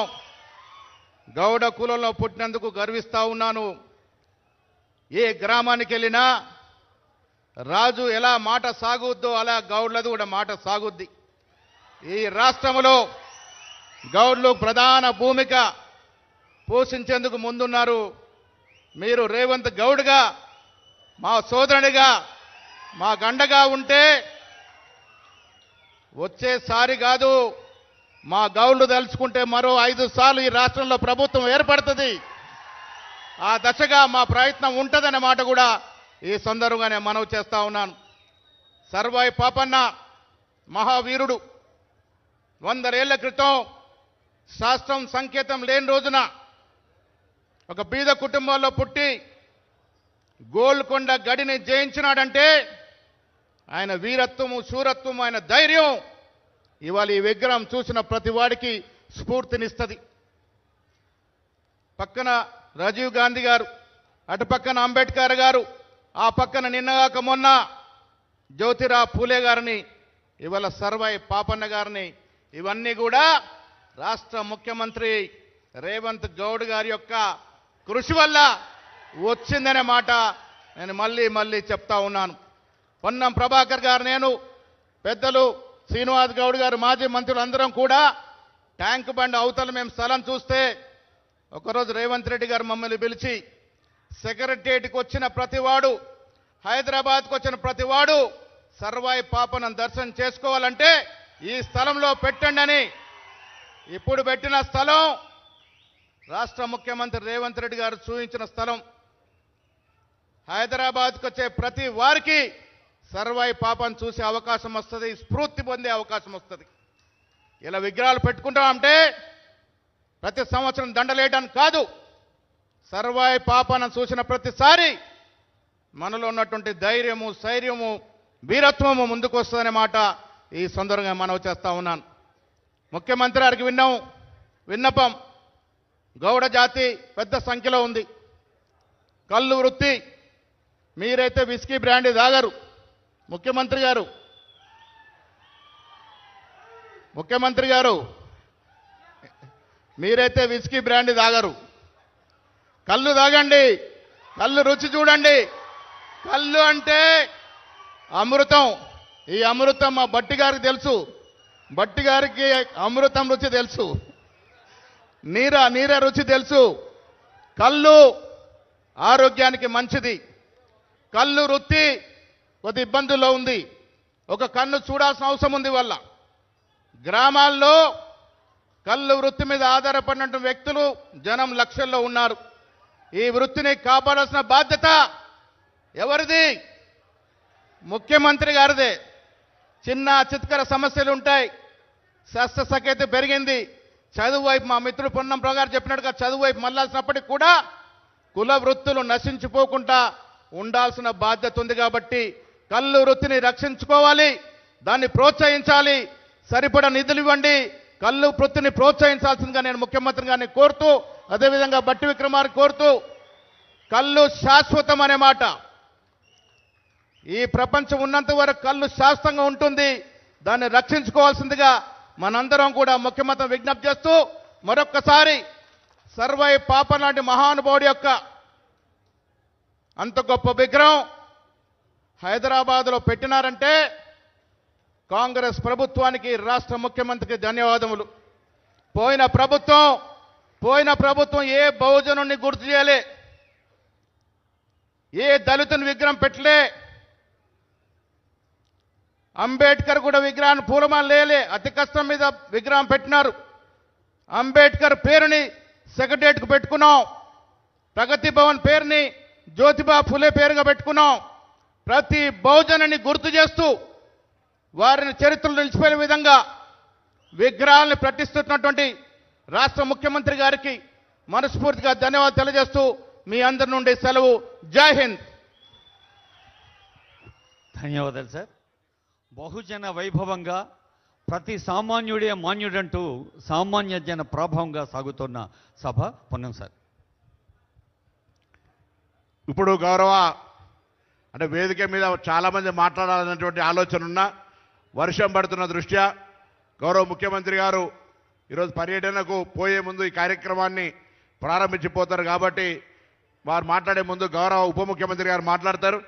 గౌడ కులంలో పుట్టినందుకు గర్విస్తూ ఉన్నాను. ఏ గ్రామానికి వెళ్ళినా రాజు ఎలా మాట సాగుద్దో అలా గౌడ్లది కూడా మాట సాగుద్ది. ఈ రాష్ట్రంలో గౌడ్లు ప్రధాన భూమిక పోషించేందుకు ముందున్నారు. మీరు రేవంత్ గౌడ్గా, మా సోదరునిగా, మా గండగా ఉంటే వచ్చేసారి కాదు, మా గౌడ్లు తలుచుకుంటే మరో 5 సార్లు ఈ రాష్ట్రంలో ప్రభుత్వం ఏర్పడుతుంది. ఆ దశగా మా ప్రయత్నం ఉంటుందనే మాట కూడా ఈ సందర్భంగానే మనవి చేస్తా ఉన్నాను. సర్వాయి పాపన్న మహావీరుడు 100 ఏళ్ల క్రితం శాస్త్రం సంకేతం లేని రోజున ఒక బీద కుటుంబంలో పుట్టి గోల్కొండ గడిని జయించినాడంటే ఆయన వీరత్వము, శూరత్వము, ఆయన ధైర్యం ఇవాళ ఈ విగ్రహం చూసిన ప్రతి వాడికి స్ఫూర్తినిస్తుంది. పక్కన రాజీవ్ గాంధీ గారు, అటు పక్కన అంబేద్కర్ గారు, ఆ పక్కన నిన్నగాక మొన్న జ్యోతిరావు పూలే గారిని, ఇవాళ సర్వాయి పాపన్న గారిని, ఇవన్నీ కూడా రాష్ట్ర ముఖ్యమంత్రి రేవంత్ గౌడ్ గారి యొక్క కృషి వల్ల వచ్చిందనే మాట నేను మళ్ళీ మళ్ళీ చెప్తా ఉన్నాను. పొన్నం ప్రభాకర్ గారు, నేను, పెద్దలు శ్రీనివాస్ గౌడ్ గారు, మాజీ మంత్రులు అందరం కూడా ట్యాంక్ బండ్ అవతల మేము స్థలం చూస్తే ఒకరోజు రేవంత్ రెడ్డి గారు మమ్మల్ని పిలిచి, సెక్రటేరియట్కి వచ్చిన ప్రతివాడు, హైదరాబాద్కు వచ్చిన ప్రతివాడు సర్వాయి పాపను దర్శనం చేసుకోవాలంటే ఈ స్థలంలో పెట్టండి అని, ఇప్పుడు పెట్టిన స్థలం రాష్ట్ర ముఖ్యమంత్రి రేవంత్ రెడ్డి గారు చూపించిన స్థలం. హైదరాబాద్కు వచ్చే ప్రతి వారికి సర్వాయి పాపను చూసే అవకాశం వస్తుంది, స్ఫూర్తి పొందే అవకాశం వస్తుంది. ఇలా విగ్రహాలు పెట్టుకుంటామంటే ప్రతి సంవత్సరం దండలేయడానికి కాదు, సర్వాయి పాపను చూసిన ప్రతిసారి మనలో ఉన్నటువంటి ధైర్యము, శైర్యము, వీరత్వము ముందుకు వస్తుందనే మాట ఈ సందర్భంగా మనవి చేస్తా ఉన్నాను. ముఖ్యమంత్రి గారికి విన్నపం, గౌడ జాతి పెద్ద సంఖ్యలో ఉంది. కళ్ళు వృత్తి, మీరైతే విస్కీ బ్రాండీ తాగరు. ముఖ్యమంత్రి గారు మీరైతే విస్కీ బ్రాండీ తాగరు. కళ్ళు తాగండి, కళ్ళు రుచి చూడండి. కళ్ళు అంటే అమృతం. ఈ అమృతం మా బట్టి గారికి తెలుసు. బట్టి గారికి అమృతం రుచి తెలుసు, నీర రుచి తెలుసు. కళ్ళు ఆరోగ్యానికి మంచిది. కళ్ళు వృత్తి కొద్ది ఇబ్బందుల్లో ఉంది. ఒక కన్ను చూడాల్సిన అవసరం ఉంది. వల్ల గ్రామాల్లో కళ్ళు వృత్తి మీద ఆధారపడిన వ్యక్తులు జనం లక్షల్లో ఉన్నారు. ఈ వృత్తిని కాపాడాల్సిన బాధ్యత ఎవరిది? ముఖ్యమంత్రి గారిదే. చిన్న చిత్కర సమస్యలు ఉంటాయి. శస్త్రసఖ్యత పెరిగింది. చదువు వైపు మా మిత్రుడు పొన్నం గారు చెప్పినట్టుగా చదువు వైపు మళ్ళాల్సినప్పటికీ కూడా కుల వృత్తులు నశించిపోకుండా ఉండాల్సిన బాధ్యత ఉంది. కాబట్టి కళ్ళు వృత్తిని రక్షించుకోవాలి, దాన్ని ప్రోత్సహించాలి, సరిపడా నిధులు ఇవ్వండి. కళ్ళు వృత్తిని ప్రోత్సహించాల్సిందిగా నేను ముఖ్యమంత్రి గారిని కోరుతూ, అదేవిధంగా బట్టి విక్రమార్క కోరుతూ, కళ్ళు శాశ్వతం అనే మాట, ఈ ప్రపంచం ఉన్నంత వరకు కళ్ళు శాశ్వతంగా ఉంటుంది, దాన్ని రక్షించుకోవాల్సిందిగా మనందరం కూడా ముఖ్యమంత్రి విజ్ఞప్తి చేస్తూ, మరొక్కసారి సర్వాయి పాపన్ లాంటి మహానుభావుడి యొక్క అంత గొప్ప విగ్రహం హైదరాబాద్లో పెట్టినారంటే కాంగ్రెస్ ప్రభుత్వానికి, రాష్ట్ర ముఖ్యమంత్రికి ధన్యవాదములు. పోయిన ప్రభుత్వం ఏ బహుజనుడిని గుర్తు చేయలే, ఏ దళితుని విగ్రహం పెట్టలే, అంబేద్కర్ కూడా విగ్రహాన్ని పూలమాల లేలే, అతి కష్టం మీద విగ్రహం పెట్టినారు. అంబేద్కర్ పేరుని సెక్రటేరియట్కు పెట్టుకున్నాం. ప్రగతి భవన్ పేరుని జ్యోతిబా ఫులే పేరుగా పెట్టుకున్నాం. ప్రతి బహుజనుని గుర్తు చేస్తూ వారిని చరిత్రలో నిలిచిపోయే విధంగా విగ్రహాలను ప్రతిష్ఠిస్తున్నటువంటి రాష్ట్ర ముఖ్యమంత్రి గారికి మనస్ఫూర్తిగా ధన్యవాదాలు తెలియజేస్తూ మీ అందరి నుండి సెలవు. జై హింద్. ధన్యవాదాలు సార్. బహుజన వైభవంగా ప్రతి సామాన్యుడే మాన్యుడంటూ సామాన్య జన ప్రభావంగా సాగుతున్న సభ. పొన్నం సార్. ఇప్పుడు గౌరవ అంటే వేదిక మీద చాలామంది మాట్లాడాలన్నటువంటి ఆలోచన ఉన్నా వర్షం పడుతున్న దృష్ట్యా గౌరవ ముఖ్యమంత్రి గారు ఈరోజు పర్యటనకు పోయే ముందు ఈ కార్యక్రమాన్ని ప్రారంభించిపోతారు కాబట్టి వారు మాట్లాడే ముందు గౌరవ ఉప ముఖ్యమంత్రి గారు మాట్లాడతారు.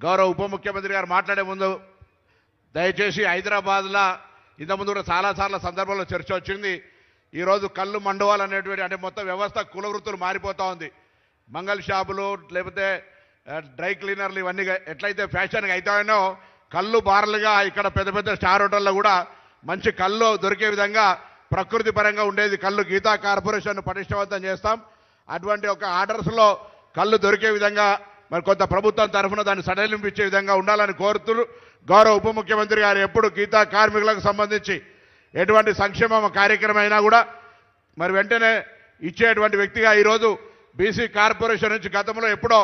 గౌరవ ఉప ముఖ్యమంత్రి గారు మాట్లాడే ముందు దయచేసి హైదరాబాద్లో ఇంతకుముందు కూడా చాలాసార్లు సందర్భంలో చర్చ వచ్చింది. ఈరోజు కళ్ళు మండవాలనేటువంటి అంటే మొత్తం వ్యవస్థ కుల వృత్తులు మారిపోతూ ఉంది. మంగళ షాపులు లేకపోతే డ్రై క్లీనర్లు ఇవన్నీ ఎట్లయితే ఫ్యాషన్గా అవుతాయనో కళ్ళు బార్లుగా ఇక్కడ పెద్ద పెద్ద స్టార్ హోటల్లో కూడా మంచి కళ్ళు దొరికే విధంగా ప్రకృతి పరంగా ఉండేది కళ్ళు గీతా కార్పొరేషన్ పటిష్టవంతం చేస్తాం. అటువంటి ఒక ఆర్డర్స్లో కళ్ళు దొరికే విధంగా మరి కొంత ప్రభుత్వం తరఫున దాన్ని సడలింపించే విధంగా ఉండాలని కోరుతూ గౌరవ ఉప ముఖ్యమంత్రి గారు ఎప్పుడు గీతా కార్మికులకు సంబంధించి ఎటువంటి సంక్షేమ కార్యక్రమం అయినా కూడా మరి వెంటనే ఇచ్చేటువంటి వ్యక్తిగా ఈరోజు బీసీ కార్పొరేషన్ నుంచి గతంలో ఎప్పుడో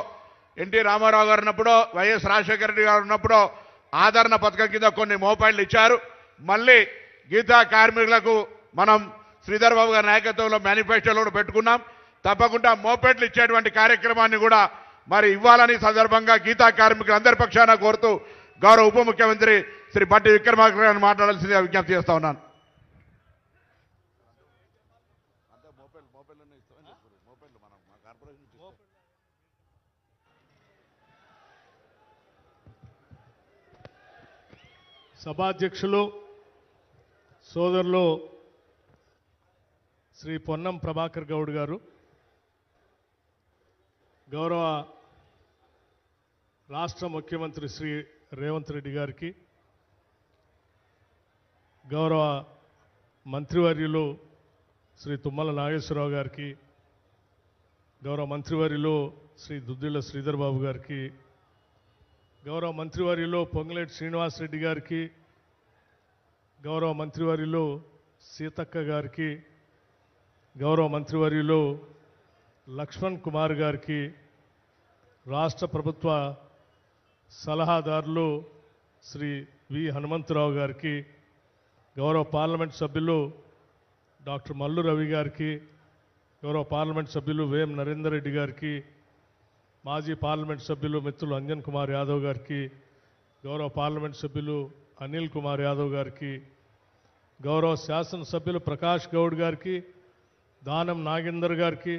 ఎన్టీ రామారావు గారు ఉన్నప్పుడో వైఎస్ రాజశేఖర రెడ్డి గారు ఉన్నప్పుడో ఆదరణ పథకం కింద కొన్ని మోపాయిలు ఇచ్చారు. మళ్ళీ గీతా కార్మికులకు మనం శ్రీధర్ బాబు గారి నాయకత్వంలో మేనిఫెస్టోలో కూడా పెట్టుకున్నాం. తప్పకుండా మోపెట్లు ఇచ్చేటువంటి కార్యక్రమాన్ని కూడా మరి ఇవ్వాలని సందర్భంగా గీతా కార్మికులందరి పక్షాన కోరుతూ గౌరవ ఉప ముఖ్యమంత్రి శ్రీ బట్టి విక్రమార్క గారిని మాట్లాడాల్సిందిగా విజ్ఞప్తి చేస్తా ఉన్నాను. సభాధ్యక్షులు సోదరులు శ్రీ పొన్నం ప్రభాకర్ గౌడ్ గారు, గౌరవ రాష్ట్ర ముఖ్యమంత్రి శ్రీ రేవంత్ రెడ్డి గారికి, గౌరవ మంత్రివర్యులు శ్రీ తుమ్మల నాగేశ్వరరావు గారికి, గౌరవ మంత్రివర్యులు శ్రీ దుద్దిళ్ల శ్రీధర్ బాబు గారికి, గౌరవ మంత్రివర్యులు పొంగులేటి శ్రీనివాసరెడ్డి గారికి, గౌరవ మంత్రివర్యులు సీతక్క గారికి, గౌరవ మంత్రివర్యులు లక్ష్మణ్ కుమార్ గారికి, రాష్ట్ర ప్రభుత్వ సలహాదారులు శ్రీ వి హనుమంతరావు గారికి, గౌరవ పార్లమెంట్ సభ్యులు డాక్టర్ మల్లు రవి గారికి, గౌరవ పార్లమెంట్ సభ్యులు వేం నరేందర్ రెడ్డి గారికి, మాజీ పార్లమెంట్ సభ్యులు మిత్రులు అంజన్ కుమార్ యాదవ్ గారికి, గౌరవ పార్లమెంట్ సభ్యులు అనిల్ కుమార్ యాదవ్ గారికి, గౌరవ శాసనసభ్యులు ప్రకాష్ గౌడ్ గారికి, దానం నాగేందర్ గారికి,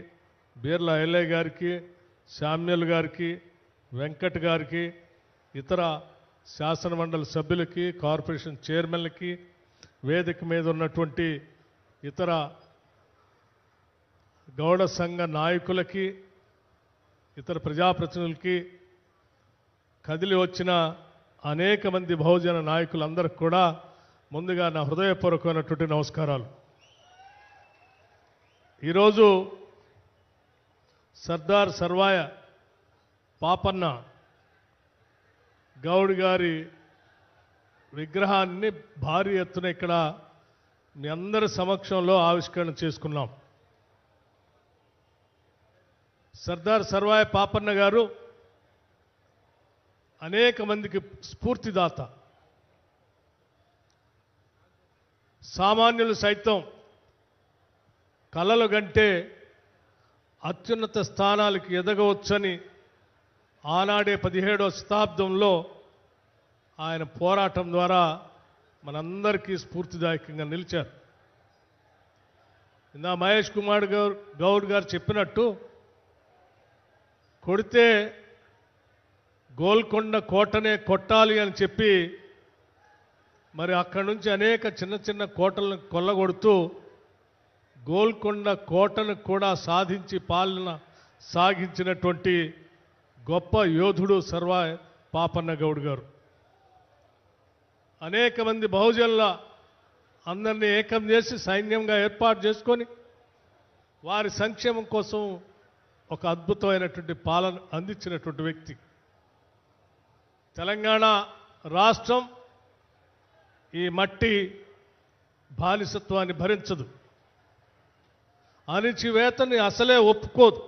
బీర్ల ఎల్ఏ గారికి, శామ్యుల్ గారికి, వెంకట్ గారికి, ఇతర శాసనమండలి సభ్యులకి, కార్పొరేషన్ చైర్మన్లకి, వేదిక మీద ఉన్నటువంటి ఇతర గౌడ సంఘ నాయకులకి, ఇతర ప్రజాప్రతినిధులకి, కదిలి వచ్చిన అనేక మంది బహుజన నాయకులందరికీ కూడా ముందుగా నా హృదయపూర్వకమైనటువంటి నమస్కారాలు. ఈరోజు సర్దార్ సర్వాయ పాపన్న గౌడ్ గారి విగ్రహాన్ని భారీ ఎత్తున ఇక్కడ మీ అందరి సమక్షంలో ఆవిష్కరణ చేసుకున్నాం. సర్దార్ సర్వాయ పాపన్న గారు అనేక మందికి స్ఫూర్తిదాత. సామాన్యులు సైతం కలలు గంటే అత్యున్నత స్థానాలకు ఎదగవచ్చని ఆనాడే 17వ శతాబ్దంలో ఆయన పోరాటం ద్వారా మనందరికీ స్ఫూర్తిదాయకంగా నిలిచారు. ఇందా మహేష్ కుమార్ గౌడ్ గారు చెప్పినట్టు కొడితే గోల్కొండ కోటనే కొట్టాలి అని చెప్పి మరి అక్కడి నుంచి అనేక చిన్న చిన్న కోటలను కొల్లగొడుతూ గోల్కొండ కోటను కూడా సాధించి పాలన సాగించినటువంటి గొప్ప యోధుడు సర్వాయ పాపన్న గౌడ్ గారు. అనేక మంది బహుజనుల అందరినీ ఏకం చేసి సైన్యంగా ఏర్పాటు చేసుకొని వారి సంక్షేమం కోసం ఒక అద్భుతమైనటువంటి పాలన అందించినటువంటి వ్యక్తి. తెలంగాణ రాష్ట్రం ఈ మట్టి బానిసత్వాన్ని భరించదు, అణిచివేతని అసలే ఒప్పుకోదు.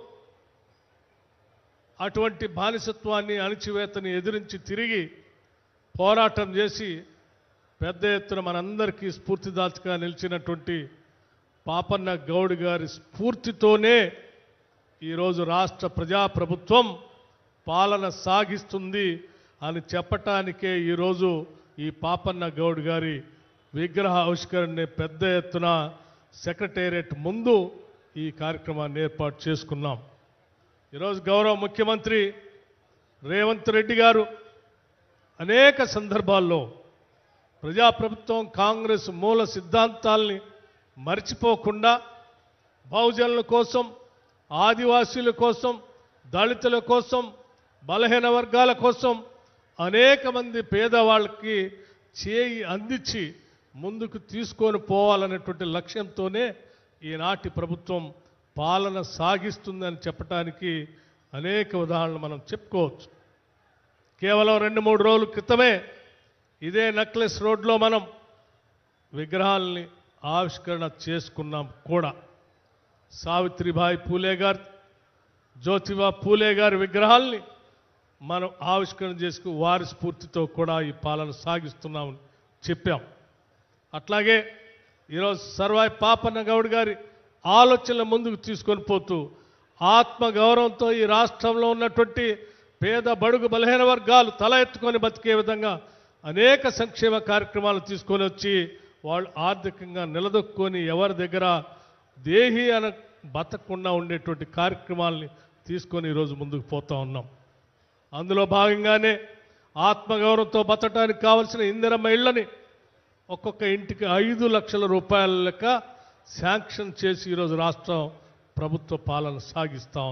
అటువంటి బానిసత్వాన్ని అణిచివేతని ఎదిరించి తిరిగి పోరాటం చేసి పెద్ద ఎత్తున మనందరికీ స్ఫూర్తిదాతగా నిలిచినటువంటి పాపన్న గౌడ్ గారి స్ఫూర్తితోనే ఈరోజు రాష్ట్ర ప్రజాప్రభుత్వం పాలన సాగిస్తుంది అని చెప్పటానికే ఈరోజు ఈ పాపన్న గౌడ్ గారి విగ్రహ ఆవిష్కరణని పెద్ద ఎత్తున సెక్రటేరియట్ ముందు ఈ కార్యక్రమాన్ని ఏర్పాటు చేసుకున్నాం. ఈరోజు గౌరవ ముఖ్యమంత్రి రేవంత్ రెడ్డి గారు అనేక సందర్భాల్లో ప్రజాప్రభుత్వం కాంగ్రెస్ మూల సిద్ధాంతాల్ని మర్చిపోకుండా బహుజనుల కోసం, ఆదివాసీల కోసం, దళితుల కోసం, బలహీన వర్గాల కోసం అనేక మంది పేదవాళ్ళకి చేయి అందించి ముందుకు తీసుకొని పోవాలనేటువంటి లక్ష్యంతోనే ఈనాటి ప్రభుత్వం పాలన సాగిస్తుందని చెప్పడానికి అనేక ఉదాహరణలు మనం చెప్పుకోవచ్చు. కేవలం 2-3 రోజుల క్రితమే ఇదే నెక్లెస్ రోడ్లో మనం విగ్రహాలని ఆవిష్కరణ చేసుకున్నాం కూడా. సావిత్రిబాయి పూలే గారు, జ్యోతిబా పూలే గారి విగ్రహాల్ని మనం ఆవిష్కరణ చేసుకు వారి స్ఫూర్తితో కూడా ఈ పాలన సాగిస్తున్నామని చెప్పాం. అట్లాగే ఈరోజు సర్వాయి పాపన్న గౌడ్ గారి ఆలోచనల ముందుకు తీసుకొని పోతూ ఆత్మగౌరవంతో ఈ రాష్ట్రంలో ఉన్నటువంటి పేద బడుగు బలహీన వర్గాలు తల ఎత్తుకొని బతికే విధంగా అనేక సంక్షేమ కార్యక్రమాలు తీసుకొని వచ్చి వాళ్ళు ఆర్థికంగా నిలదొక్కుని ఎవరి దగ్గర దేహి అన బతకకుండా ఉండేటువంటి కార్యక్రమాలని తీసుకొని ఈరోజు ముందుకు పోతా ఉన్నాం. అందులో భాగంగానే ఆత్మగౌరవంతో బతకడానికి కావలసిన ఇందిరమ్మ ఇళ్ళని ఒక్కొక్క ఇంటికి 5 లక్షల రూపాయల లెక్క శాంక్షన్ చేసి ఈరోజు రాష్ట్రం ప్రభుత్వ పాలన సాగిస్తాం.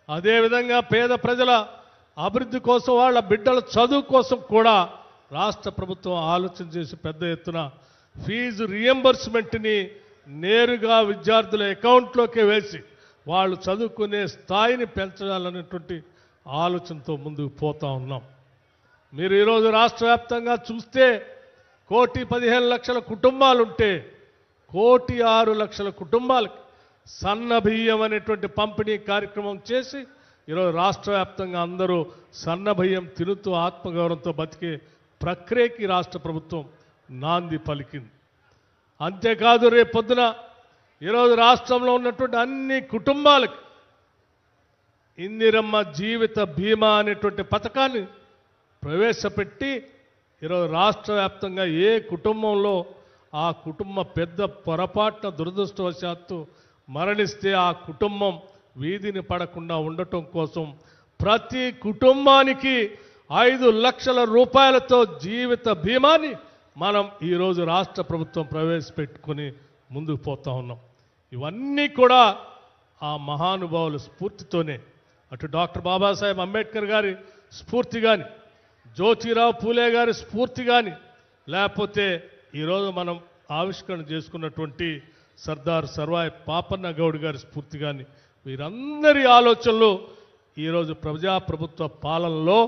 అదేవిధంగా పేద ప్రజల అభివృద్ధి కోసం, వాళ్ళ బిడ్డల చదువు కోసం కూడా రాష్ట్ర ప్రభుత్వం ఆలోచన చేసి పెద్ద ఎత్తున ఫీజు రియంబర్స్మెంట్ని నేరుగా విద్యార్థుల అకౌంట్లోకి వేసి వాళ్ళు చదువుకునే స్థాయిని పెంచాలనేటువంటి ఆలోచనతో ముందుకు పోతా ఉన్నాం. మీరు ఈరోజు రాష్ట్ర వ్యాప్తంగా చూస్తే 1,15,00,000 కుటుంబాలుంటే 1,06,00,000 కుటుంబాలకి సన్న బియ్యం అనేటువంటి పంపిణీ కార్యక్రమం చేసి ఈరోజు రాష్ట్ర వ్యాప్తంగా అందరూ సన్న బియ్యం తినుతూ ఆత్మగౌరవంతో బతికే ప్రక్రియకి రాష్ట్ర ప్రభుత్వం నాంది పలికింది. అంతేకాదు రేపు పొద్దున ఈరోజు రాష్ట్రంలో ఉన్నటువంటి అన్ని కుటుంబాలకి ఇందిరమ్మ జీవిత బీమా అనేటువంటి పథకాన్ని ప్రవేశపెట్టి ఈరోజు రాష్ట్ర వ్యాప్తంగా ఏ కుటుంబంలో ఆ కుటుంబ పెద్ద పొరపాటున దురదృష్టవశాత్తు మరణిస్తే ఆ కుటుంబం వీధిని పడకుండా ఉండటం కోసం ప్రతి కుటుంబానికి 5 లక్షల రూపాయలతో జీవిత బీమాని మనం ఈరోజు రాష్ట్ర ప్రభుత్వం ప్రవేశపెట్టుకుని ముందుకు పోతా ఉన్నాం. ఇవన్నీ కూడా ఆ మహానుభావుల స్ఫూర్తితోనే, అటు డాక్టర్ బాబాసాహెబ్ అంబేద్కర్ గారి స్ఫూర్తి కానీ, జ్యోతిరావు పూలే గారి స్ఫూర్తి కానీ, లేకపోతే ఈరోజు మనం ఆవిష్కరణ చేసుకున్నటువంటి సర్దార్ సర్వాయి పాపన్న గౌడ్ గారి స్ఫూర్తి కానీ, వీరందరి ఆలోచనలు ఈరోజు ప్రజాప్రభుత్వ పాలనలో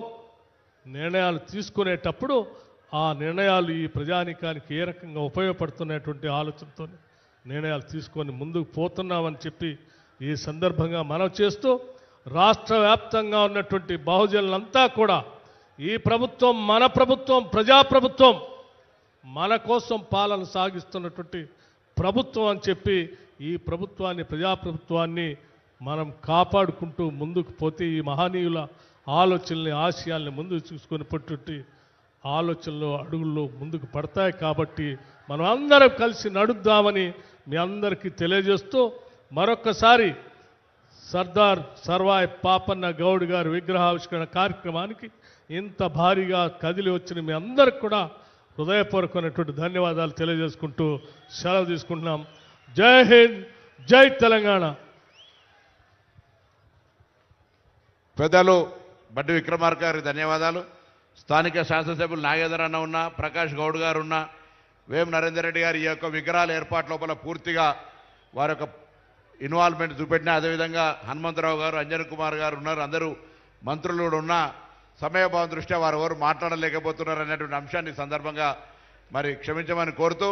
నిర్ణయాలు తీసుకునేటప్పుడు ఆ నిర్ణయాలు ఈ ప్రజానికానికి ఏ రకంగా ఉపయోగపడుతున్నటువంటి ఆలోచనతో నిర్ణయాలు తీసుకొని ముందుకు పోతున్నామని చెప్పి ఈ సందర్భంగా మనం చేస్తూ రాష్ట్ర వ్యాప్తంగా ఉన్నటువంటి బహుజనులంతా కూడా ఈ ప్రభుత్వం మన ప్రభుత్వం, ప్రజాప్రభుత్వం, మన కోసం పాలన సాగిస్తున్నటువంటి ప్రభుత్వం అని చెప్పి ఈ ప్రభుత్వాన్ని, ప్రజాప్రభుత్వాన్ని మనం కాపాడుకుంటూ ముందుకు పోతే ఈ మహనీయుల ఆలోచనల్ని, ఆశయాల్ని ముందుకు చూసుకొని పట్టుట్టి ఆలోచనలు అడుగుల్లో ముందుకు పడతాయి. కాబట్టి మనం అందరం కలిసి నడుద్దామని మీ అందరికీ తెలియజేస్తూ మరొక్కసారి సర్దార్ సర్వాయి పాపన్న గౌడ్ గారి విగ్రహావిష్కరణ కార్యక్రమానికి ఇంత భారీగా కదిలి వచ్చిన మీ అందరికి కూడా హృదయపూర్వకమైనటువంటి ధన్యవాదాలు తెలియజేసుకుంటూ సెలవు తీసుకుంటున్నాం. జై హింద్, జై తెలంగాణ. పెద్దలు బడ్డి విక్రమార్క గారికి ధన్యవాదాలు. స్థానిక శాసనసభ్యులు నాగేంద్ర అన్న ఉన్నా, ప్రకాష్ గౌడ్ గారు ఉన్నా, వేం నరేందర్ రెడ్డి గారి ఈ యొక్క విగ్రహాల ఏర్పాటు లోపల పూర్తిగా వారి యొక్క ఇన్వాల్వ్మెంట్ చూపెట్టిన, అదేవిధంగా హనుమంతరావు గారు, అంజన్ కుమార్ గారు ఉన్నారు, అందరూ మంత్రులు కూడా ఉన్నా సమయభావం దృష్ట్యా వారు ఎవరు మాట్లాడలేకపోతున్నారు అనేటువంటి అంశాన్ని సందర్భంగా మరి క్షమించమని కోరుతూ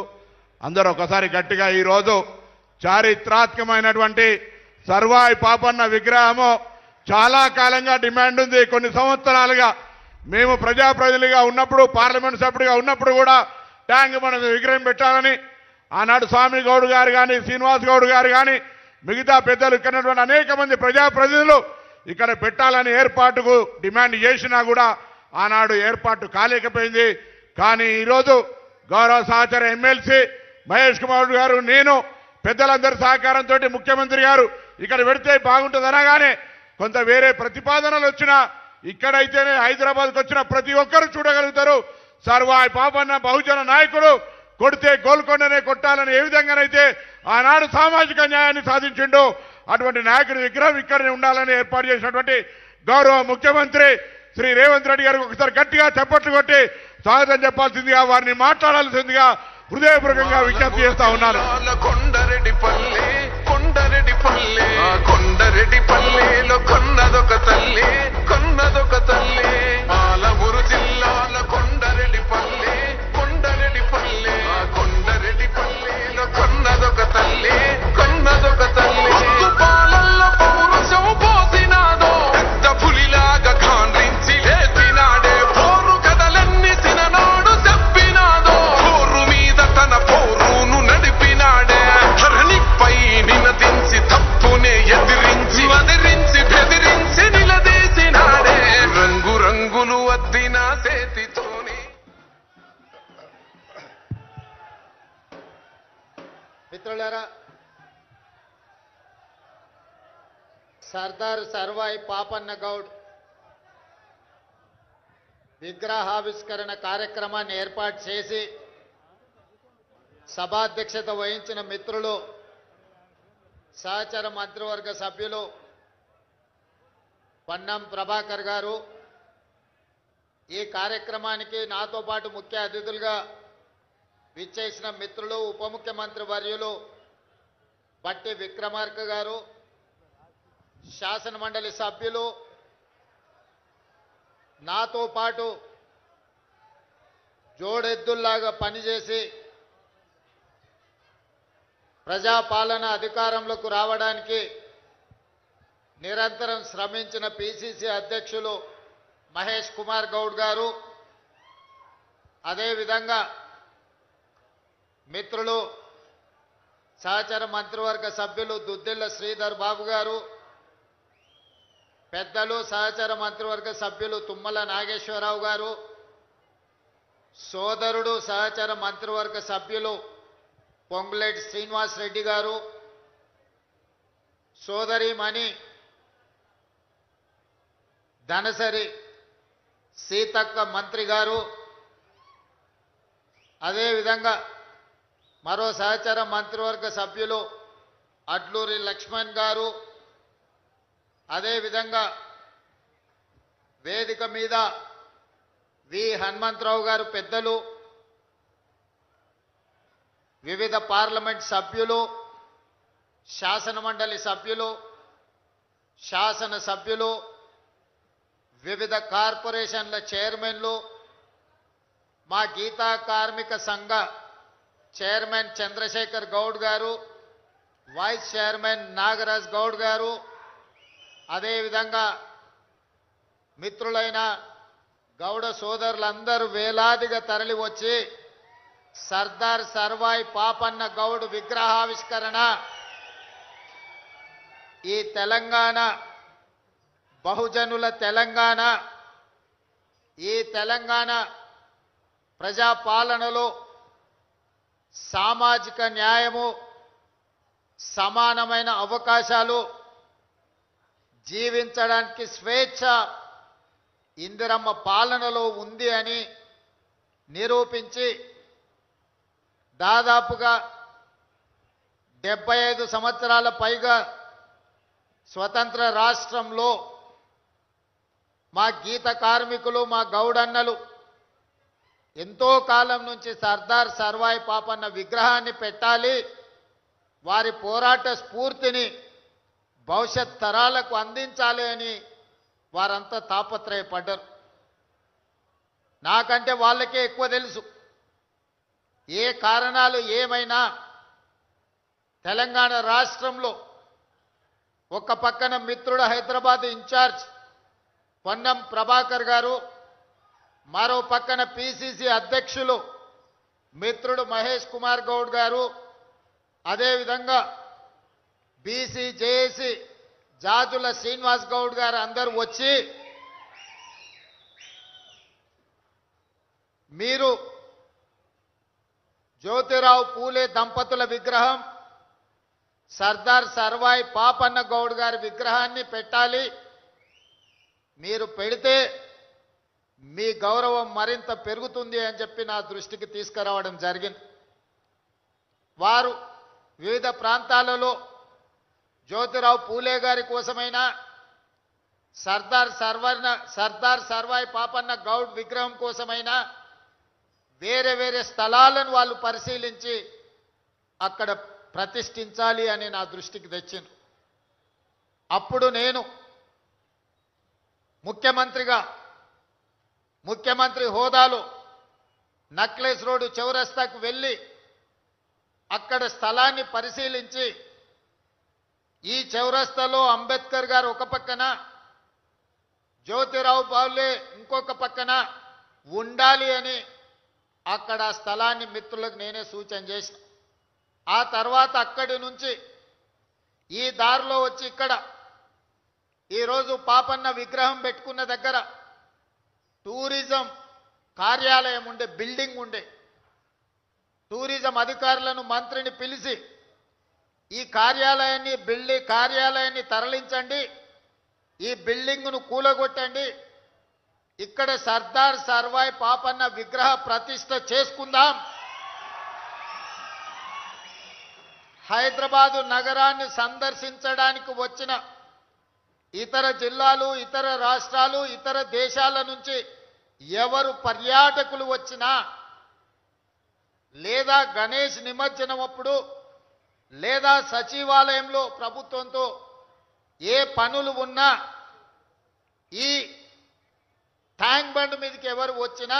అందరూ ఒకసారి గట్టిగా ఈరోజు చారిత్రాత్మకమైనటువంటి సర్వాయి పాపన్న విగ్రహము చాలా కాలంగా డిమాండ్ ఉంది. కొన్ని సంవత్సరాలుగా మేము ప్రజాప్రతినిధిగా ఉన్నప్పుడు, పార్లమెంట్ సభ్యుడిగా ఉన్నప్పుడు కూడా ట్యాంక్ మన విగ్రహం పెట్టాలని ఆనాడు స్వామి గౌడ్ గారు కానీ, శ్రీనివాస్ గౌడ్ గారు కానీ, మిగతా పెద్దలు ఇక్కడ అనేక మంది ప్రజాప్రతినిధులు ఇక్కడ పెట్టాలని ఏర్పాటుకు డిమాండ్ చేసినా కూడా ఆనాడు ఏర్పాటు కాలేకపోయింది. కానీ ఈరోజు గౌరవ సహచర ఎమ్మెల్సీ మహేష్ కుమార్ గారు, నేను పెద్దలందరి సహకారంతో ముఖ్యమంత్రి గారు ఇక్కడ పెడితే బాగుంటుంది అనగానే కొంత వేరే ప్రతిపాదనలు వచ్చినా ఇక్కడైతేనే హైదరాబాద్కి వచ్చిన ప్రతి ఒక్కరు చూడగలుగుతారు. సర్వాయి పాపన్న బహుజన నాయకుడు కొడితే గోల్కొండనే కొట్టాలని ఏ విధంగానైతే ఆనాడు సామాజిక న్యాయాన్ని సాధించిండో అటువంటి నాయకుడి విగ్రహం ఇక్కడనే ఉండాలని ఏర్పాటు చేసినటువంటి గౌరవ ముఖ్యమంత్రి శ్రీ రేవంత్ రెడ్డి గారికి ఒకసారి గట్టిగా చప్పట్లు కొట్టి స్వాగతం చెప్పాల్సిందిగా, వారిని మాట్లాడాల్సిందిగా హృదయపూర్వకంగా విజ్ఞప్తి చేస్తా ఉన్నాను. కొండరెడ్డిపల్లెలో కొన్నదొక తల్లి, కొన్నదొక తల్లి. పాలమూరు జిల్లాల కొండరెడ్డిపల్లె, కొండరెడ్డిపల్లె. కొండరెడ్డిపల్లెలో కొన్నదొక తల్లి, కొన్నదొక తల్లి. పాలల్లో పౌరుషం పోసినాదో, పెద్ద పులిలాగా ఖాండ్రించి లేచినాడే. పోరు కథలన్నీ తిననాడు చెప్పినాదో, పోరు మీద తన పోరును నడిపినాడే. ధరణిపై నినదించి తప్పునే ఎదిరించి వదిరించి బెదిరించి నిలదీసినాడే. రంగు రంగులు అద్దిన చేతితోని. మిత్రులారా, సర్దార్ సర్వాయి పాపన్న గౌడ్ విగ్రహావిష్కరణ కార్యక్రమాన్ని ఏర్పాటు చేసి సభాధ్యక్షత వహించిన మిత్రులు, సహచర మంత్రివర్గ సభ్యులు పన్నం ప్రభాకర్ గారు, ఈ కార్యక్రమానికి నాతో పాటు ముఖ్య అతిథులుగా విచ్చేసిన మిత్రులు ఉప ముఖ్యమంత్రి వర్యులు బట్టి విక్రమార్క గారు, శాసన మండలి సభ్యులు, నాతో పాటు జోడెద్దుల్లాగా పనిచేసి ప్రజాపాలన అధికారంలోకి రావడానికి నిరంతరం శ్రమించిన పిసిసి అధ్యక్షులు మహేష్ కుమార్ గౌడ్ గారు, అదేవిధంగా మిత్రులు సహచర మంత్రివర్గ సభ్యులు దుద్దిల్ల శ్రీధర్ బాబు గారు, పెద్దలు సహచర మంత్రివర్గ సభ్యులు తుమ్మల నాగేశ్వరరావు గారు, సోదరుడు సహచర మంత్రివర్గ సభ్యులు పొంగులేటి శ్రీనివాస్ రెడ్డి గారు, సోదరిమణి ధనసరి సీతక్క మంత్రి గారు, అదేవిధంగా మరో సహచర మంత్రివర్గ సభ్యులు అడ్లూరి లక్ష్మణ్ గారు, అదేవిధంగా వేదిక మీద వి హనుమంతరావు గారు పెద్దలు, వివిధ పార్లమెంట్ సభ్యులు, శాసన మండలి సభ్యులు, శాసన సభ్యులు, వివిధ కార్పొరేషన్ల చైర్మన్లు, మా గీతా కార్మిక సంఘ చైర్మన్ చంద్రశేఖర్ గౌడ్ గారు, వైస్ చైర్మన్ నాగరాజ్ గౌడ్ గారు, అదేవిధంగా మిత్రులైన గౌడ సోదరులందరూ వేలాదిగా తరలి వచ్చి సర్దార్ సర్వాయి పాపన్న గౌడ్ విగ్రహావిష్కరణ ఈ తెలంగాణ బహుజనుల తెలంగాణ, ఈ తెలంగాణ ప్రజాపాలనలో సామాజిక న్యాయము, సమానమైన అవకాశాలు, జీవించడానికి స్వేచ్ఛ ఇందిరమ్మ పాలనలో ఉంది అని నిరూపించి దాదాపుగా 75 సంవత్సరాల పైగా స్వతంత్ర రాష్ట్రంలో మా గీత కార్మికులు, మా గౌడన్నలు ఎంతో కాలం నుంచి సర్దార్ సర్వాయి పాపన్న విగ్రహాన్ని పెట్టాలి, వారి పోరాట స్ఫూర్తిని భవిష్యత్ తరాలకు అందించాలి అని వారంతా తాపత్రయపడ్డారు. నాకంటే వాళ్ళకే ఎక్కువ తెలుసు. ఏ కారణాలు ఏమైనా తెలంగాణ రాష్ట్రంలో ఒక పక్కన మిత్రుడు హైదరాబాద్ ఇన్ఛార్జ్ పొన్నం ప్రభాకర్ గారు, మరో పక్కన పిసిసి అధ్యక్షులు మిత్రుడు మహేష్ కుమార్ గౌడ్ గారు, అదేవిధంగా బీసీ జేఏసీ జాజుల శ్రీనివాస్ గౌడ్ గారు అందరూ వచ్చి మీరు జ్యోతిరావు పూలే దంపతుల విగ్రహం, సర్దార్ సర్వాయి పాపన్న గౌడ్ గారి విగ్రహాన్ని పెట్టాలి, మీరు పెడితే మీ గౌరవం మరింత పెరుగుతుంది అని చెప్పి నా దృష్టికి తీసుకురావడం జరిగింది. వారు వివిధ ప్రాంతాలలో జ్యోతిరావు పూలే గారి కోసమైనా సర్దార్ సర్వాయి పాపన్న గౌడ్ విగ్రహం కోసమైనా వేరే వేరే స్థలాలను వాళ్ళు పరిశీలించి అక్కడ ప్రతిష్ఠించాలి అని నా దృష్టికి తెచ్చింది. అప్పుడు నేను ముఖ్యమంత్రి హోదాలో నక్లెస్ రోడ్డు చౌరస్తాకు వెళ్ళి అక్కడ స్థలాన్ని పరిశీలించి ఈ చౌరస్తాలో అంబేద్కర్ గారు ఒక పక్కన, జ్యోతిరావు పూలే ఇంకొక పక్కన ఉండాలి అని అక్కడ ఆ స్థలాన్ని మిత్రులకు నేనే సూచన చేసిన. ఆ తర్వాత అక్కడి నుంచి ఈ దారిలో వచ్చి ఇక్కడ ఈరోజు పాపన్న విగ్రహం పెట్టుకున్న దగ్గర టూరిజం కార్యాలయం ఉండే, బిల్డింగ్ ఉండే. టూరిజం అధికారులను మంత్రిని పిలిచి ఈ కార్యాలయాన్ని తరలించండి, ఈ బిల్డింగ్ను కూలగొట్టండి, ఇక్కడ సర్దార్ సర్వాయి పాపన్న విగ్రహ ప్రతిష్ఠ చేసుకుందాం. హైదరాబాదు నగరాన్ని సందర్శించడానికి వచ్చిన ఇతర జిల్లాలు, ఇతర రాష్ట్రాలు, ఇతర దేశాల నుంచి ఎవరు పర్యాటకులు వచ్చినా లేదా గణేష్ నిమజ్జనం అప్పుడు లేదా సచివాలయంలో ప్రభుత్వంతో ఏ పనులు ఉన్నా ఈ ట్యాంక్ బండ్ మీదకి ఎవరు వచ్చినా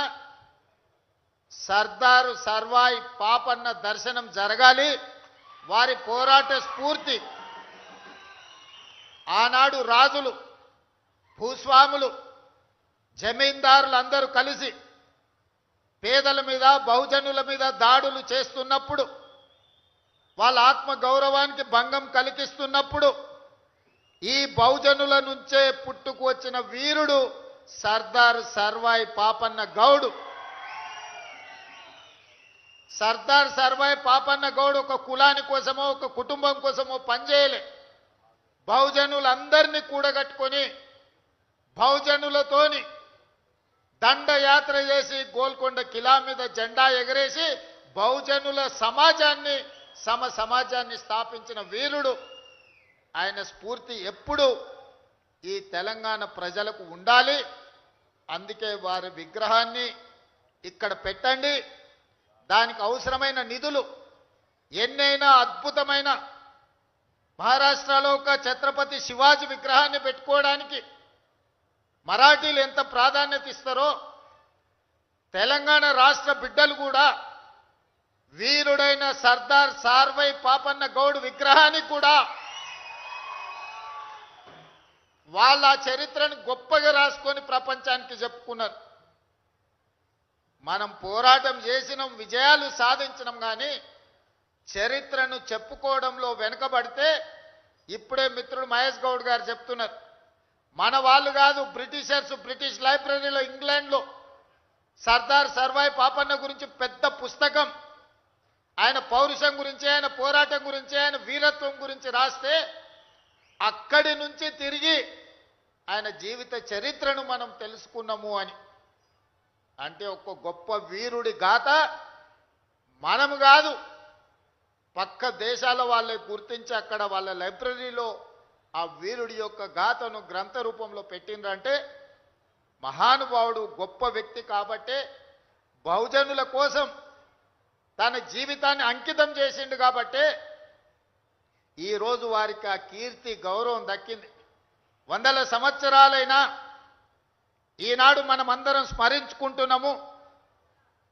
సర్దారు సర్వాయి పాపన్న దర్శనం జరగాలి. వారి పోరాట స్ఫూర్తి ఆనాడు రాజులు, భూస్వాములు, జమీందారులు అందరూ కలిసి పేదల మీద, బహుజనుల మీద దాడులు చేస్తున్నప్పుడు, వాళ్ళ ఆత్మ గౌరవానికి భంగం కలిగిస్తున్నప్పుడు ఈ బహుజనుల నుంచే పుట్టుకు వచ్చిన వీరుడు సర్దార్ సర్వాయి పాపన్న గౌడ్. సర్దార్ సర్వాయి పాపన్న గౌడ్ ఒక కులాని కోసమో ఒక కుటుంబం కోసమో పనిచేయలే. బహుజనులందరినీ కూడగట్టుకొని బహుజనులతోని దండయాత్ర చేసి గోల్కొండ కిలా మీద జెండా ఎగరేసి బహుజనుల సమాజాన్ని స్థాపించిన వీరుడు. ఆయన స్ఫూర్తి ఎప్పుడు ఈ తెలంగాణ ప్రజలకు ఉండాలి. అందుకే వారి విగ్రహాన్ని ఇక్కడ పెట్టండి. దానికి అవసరమైన నిధులు ఎన్నైనా అద్భుతమైన మహారాష్ట్రలో ఒక ఛత్రపతి శివాజీ విగ్రహాన్ని పెట్టుకోవడానికి మరాఠీలు ఎంత ప్రాధాన్యత ఇస్తారో తెలంగాణ రాష్ట్ర బిడ్డలు కూడా వీరుడైన సర్దార్ సర్వాయి పాపన్న గౌడ్ విగ్రహానికి కూడా వాళ్ళ చరిత్రను గొప్పగా రాసుకొని ప్రపంచానికి చెప్పుకున్నారు. మనం పోరాటం చేసినాం, విజయాలు సాధించినాం, కానీ చరిత్రను చెప్పుకోవడంలో వెనుకబడితే ఇప్పుడే మిత్రుడు మహేష్ గౌడ్ గారు చెప్తున్నారు. మన వాళ్ళు కాదు, బ్రిటిష్ లైబ్రరీలో ఇంగ్లాండ్లో సర్దార్ సర్వాయి పాపన్న గురించి పెద్ద పుస్తకం, ఆయన పౌరుషం గురించి, ఆయన పోరాటం గురించి, ఆయన వీరత్వం గురించి రాస్తే అక్కడి నుంచి తిరిగి ఆయన జీవిత చరిత్రను మనం తెలుసుకున్నాము అని. అంటే ఒక గొప్ప వీరుడి గాథ మనము కాదు, పక్క దేశాల వాళ్ళే గుర్తించి అక్కడ వాళ్ళ లైబ్రరీలో ఆ వీరుడి యొక్క గాథను గ్రంథ రూపంలో పెట్టిండ్రంటే మహానుభావుడు, గొప్ప వ్యక్తి కాబట్టే బహుజనుల కోసం తన జీవితాన్ని అంకితం చేసిండు కాబట్టే ఈరోజు వారికి ఆ కీర్తి, గౌరవం దక్కింది. వందల సంవత్సరాలైనా ఈనాడు మనమందరం స్మరించుకుంటున్నాము.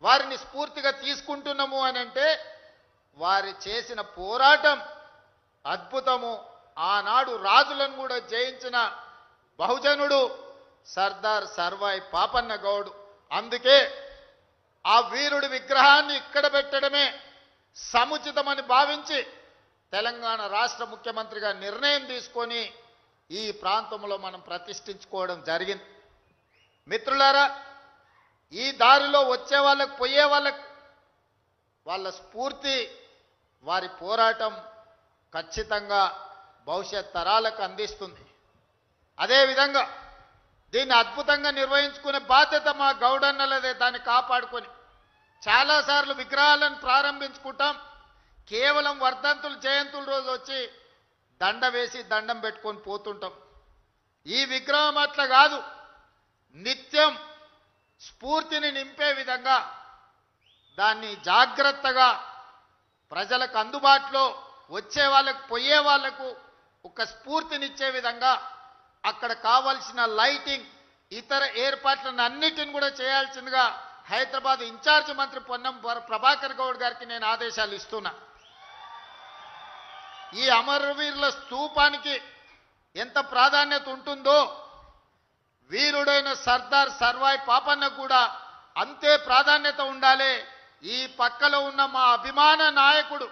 వారిని స్ఫూర్తిగా తీసుకుంటున్నాము అని అంటే వారి చేసిన పోరాటం అద్భుతము. ఆనాడు రాజులను కూడా జయించిన బహుజనుడు సర్దార్ సర్వాయి పాపన్న గౌడ్. అందుకే ఆ వీరుడి విగ్రహాన్ని ఇక్కడ పెట్టడమే సముచితమని భావించి తెలంగాణ రాష్ట్ర ముఖ్యమంత్రిగా నిర్ణయం తీసుకొని ఈ ప్రాంతంలో మనం ప్రతిష్ఠించుకోవడం జరిగింది. మిత్రులారా, ఈ దారిలో వచ్చే వాళ్ళకు పోయే వాళ్ళకు వాళ్ళ స్ఫూర్తి వారి పోరాటం ఖచ్చితంగా భవిష్యత్ తరాలకు అందిస్తుంది. అదేవిధంగా దీన్ని అద్భుతంగా నిర్వహించుకునే బాధ్యత మా గౌడన్నలదే. దాన్ని కాపాడుకొని చాలాసార్లు విగ్రహాలను ప్రారంభించుకుంటాం, కేవలం వర్ధంతులు జయంతుల రోజు వచ్చి దండ వేసి దండం పెట్టుకొని పోతుంటాం. ఈ విగ్రహం అట్లా కాదు, నిత్యం స్ఫూర్తిని నింపే విధంగా దాన్ని జాగ్రత్తగా ప్రజలకు అందుబాటులో వచ్చే వాళ్ళకు పోయే వాళ్లకు ఒక స్ఫూర్తినిచ్చే విధంగా అక్కడ కావాల్సిన లైటింగ్ ఇతర ఏర్పాట్లను అన్నిటిని కూడా చేయాల్సిందిగా హైదరాబాద్ ఇన్ఛార్జ్ మంత్రి పొన్నం ప్రభాకర్ గౌడ్ గారికి నేను ఆదేశాలు ఇస్తున్నా. ఈ అమరవీరుల స్తూపానికి ఎంత ప్రాధాన్యత ఉంటుందో వీరుడైన సర్దార్ సర్వాయి పాపన్న కూడా అంతే ప్రాధాన్యత ఉండాలి. ఈ పక్కలో ఉన్న మా అభిమాన నాయకుడు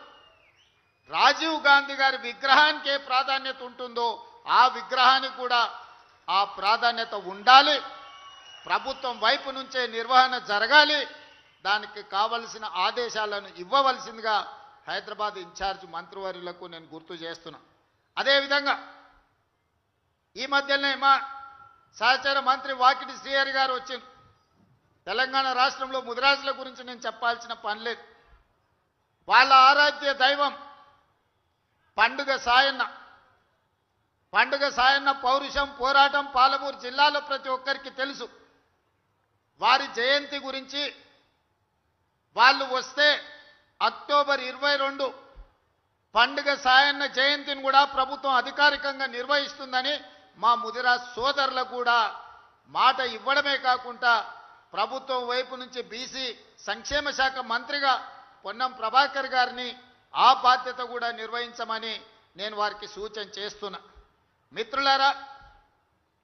రాజీవ్ గాంధీ గారి విగ్రహానికి ఏ ప్రాధాన్యత ఉంటుందో ఆ విగ్రహానికి కూడా ఆ ప్రాధాన్యత ఉండాలి. ప్రభుత్వం వైపు నుంచే నిర్వహణ జరగాలి. దానికి కావలసిన ఆదేశాలను ఇవ్వవలసిందిగా హైదరాబాద్ ఇన్ఛార్జ్ మంత్రివర్యులకు నేను గుర్తు చేస్తున్నా. అదేవిధంగా ఈ మధ్యనే మా సహచర మంత్రి వాకిటి శ్రీహరి గారు వచ్చింది. తెలంగాణ రాష్ట్రంలో ముదిరాజుల గురించి నేను చెప్పాల్సిన పని లేదు. వాళ్ళ ఆరాధ్య దైవం పండుగ సాయన్న. పండుగ సాయన్న పౌరుషం పోరాటం పాలమూరు జిల్లాలో ప్రతి ఒక్కరికి తెలుసు. వారి జయంతి గురించి వాళ్ళు వస్తే అక్టోబర్ 22 పండుగ సాయన్న జయంతిని కూడా ప్రభుత్వం అధికారికంగా నిర్వహిస్తుందని మా ముదిరాజ్ సోదరులకు కూడా మాట ఇవ్వడమే కాకుండా ప్రభుత్వం వైపు నుంచి బీసీ సంక్షేమ శాఖ మంత్రిగా పొన్నం ప్రభాకర్ గారిని ఆ బాధ్యత కూడా నిర్వహించమని నేను వారికి సూచన చేస్తున్నా. మిత్రులారా,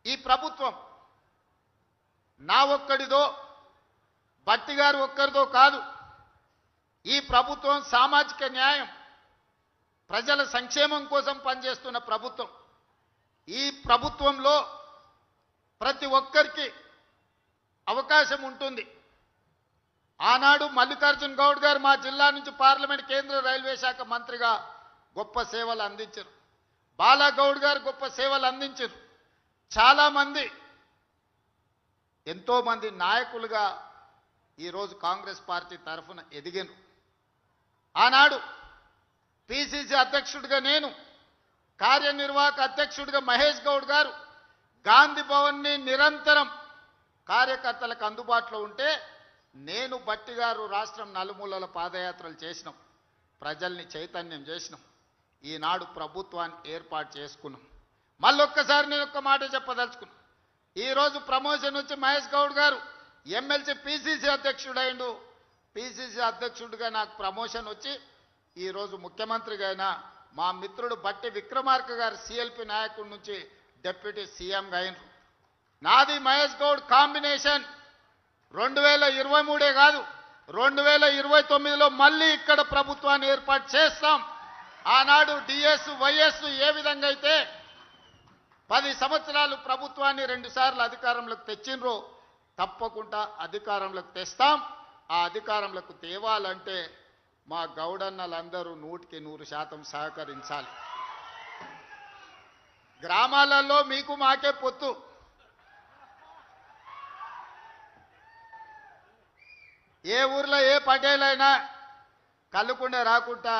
ఈ ప్రభుత్వం నా ఒక్కడిదో భట్టి గారు ఒక్కరిదో కాదు. ఈ ప్రభుత్వం సామాజిక న్యాయం ప్రజల సంక్షేమం కోసం పనిచేస్తున్న ప్రభుత్వం. ఈ ప్రభుత్వంలో ప్రతి ఒక్కరికి అవకాశం ఉంటుంది. ఆనాడు మల్లికార్జున్ గౌడ్ గారు మా జిల్లా నుంచి పార్లమెంట్ కేంద్ర రైల్వే శాఖ మంత్రిగా గొప్ప సేవలు అందించారు. బాలాగౌడ్ గారు గొప్ప సేవలు అందించారు. చాలామంది ఎంతోమంది నాయకులుగా ఈరోజు కాంగ్రెస్ పార్టీ తరఫున ఎదిగాను. ఆనాడు పిసిసి అధ్యక్షుడిగా నేను, కార్యనిర్వాహక అధ్యక్షుడిగా మహేష్ గౌడ్ గారు గాంధీ భవన్ని నిరంతరం కార్యకర్తలకు అందుబాటులో ఉంటే నేను భట్టి గారు రాష్ట్రం నలుమూలల పాదయాత్రలు చేసినాం, ప్రజల్ని చైతన్యం చేసినాం. ఈనాడు ప్రభుత్వాన్ని ఏర్పాటు చేసుకున్నాం. మళ్ళొక్కసారి నేను ఒక్క మాట చెప్పదలుచుకున్నాను. ఈరోజు ప్రమోషన్ వచ్చి మహేష్ గౌడ్ గారు ఎమ్మెల్సీ పిసిసి అధ్యక్షుడైండు. పిసిసి అధ్యక్షుడిగా నాకు ప్రమోషన్ వచ్చి ఈరోజు ముఖ్యమంత్రిగా అయినా మా మిత్రుడు బట్టి విక్రమార్క గారు సిఎల్పి నాయకుడి నుంచి డిప్యూటీ సీఎంగా అయినరు. నాది మహేష్ గౌడ్ కాంబినేషన్ 2023 కాదు 2029లో మళ్ళీ ఇక్కడ ప్రభుత్వాన్ని ఏర్పాటు చేస్తాం. ఆనాడు డిఎస్ వైఎస్ ఏ విధంగా అయితే 10 సంవత్సరాలు ప్రభుత్వాన్ని 2 సార్లు అధికారంలోకి తెచ్చిండ్రో తప్పకుండా అధికారంలోకి తెస్తాం. ఆ అధికారంలోకి తేవాలంటే మా గౌడన్నలందరూ 100% సహకరించాలి. గ్రామాలలో మీకు మాకే పొత్తు. ఏ ఊర్లో ఏ పటేలైనా కళ్ళుకుండే రాకుండా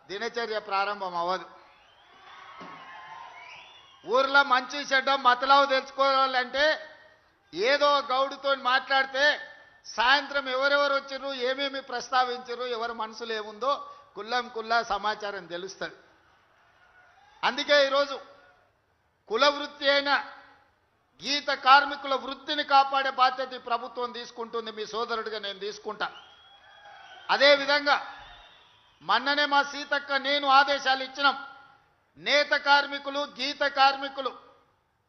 దినచర్య ప్రారంభం అవ్వదు. ఊర్లో మంచి చెడ్డ మతలావు తెలుసుకోవాలంటే ఏదో గౌడుతో మాట్లాడితే సాయంత్రం ఎవరెవరు వచ్చారు, ఏమేమి ప్రస్తావించారు, ఎవరి మనసులో ఏముందో కుల్లా సమాచారం తెలుస్తుంది. అందుకే ఈరోజు కుల వృత్తి అయిన గీత కార్మికుల వృత్తిని కాపాడే బాధ్యత ఈ ప్రభుత్వం తీసుకుంటుంది. మీ సోదరుడిగా నేను తీసుకుంటా. అదేవిధంగా మొన్ననే మా సీతక్క నేను ఆదేశాలు ఇచ్చినాం. నేత కార్మికులు, గీత కార్మికులు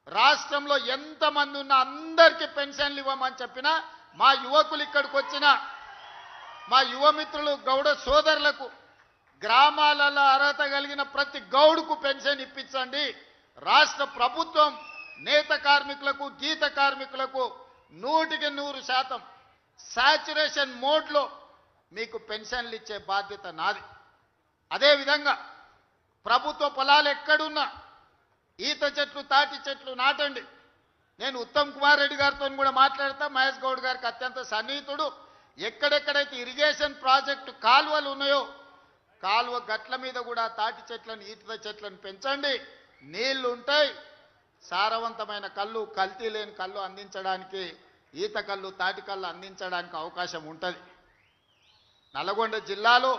రాష్ట్రంలో ఎంతమంది ఉన్నా అందరికీ పెన్షన్లు ఇవ్వమని చెప్పినా, మా యువకులు ఇక్కడికి వచ్చిన మా యువమిత్రులు గౌడ సోదరులకు గ్రామాలలో అర్హత కలిగిన ప్రతి గౌడుకు పెన్షన్ ఇప్పించండి. రాష్ట్ర ప్రభుత్వం నేత కార్మికులకు, గీత కార్మికులకు 100% సాచురేషన్ మోడ్లో మీకు పెన్షన్లు ఇచ్చే బాధ్యత నాది. అదేవిధంగా ప్రభుత్వ పొలాలు ఎక్కడున్నా ఈత చెట్లు, తాటి చెట్లు నాటండి. నేను ఉత్తమ్ కుమార్ రెడ్డి గారితో కూడా మాట్లాడతా. మహేష్ గౌడ్ గారికి అత్యంత సన్నిహితుడు. ఎక్కడెక్కడైతే ఇరిగేషన్ ప్రాజెక్టు కాలువలు ఉన్నాయో కాలువ గట్ల మీద కూడా తాటి చెట్లను, ఈత చెట్లను పెంచండి. నీళ్లు ఉంటాయి. సారవంతమైన కళ్ళు, కల్తీ లేని కళ్ళు అందించడానికి, ఈత కళ్ళు, తాటి కళ్ళు అందించడానికి అవకాశం ఉంటుంది. నల్గొండ జిల్లాలో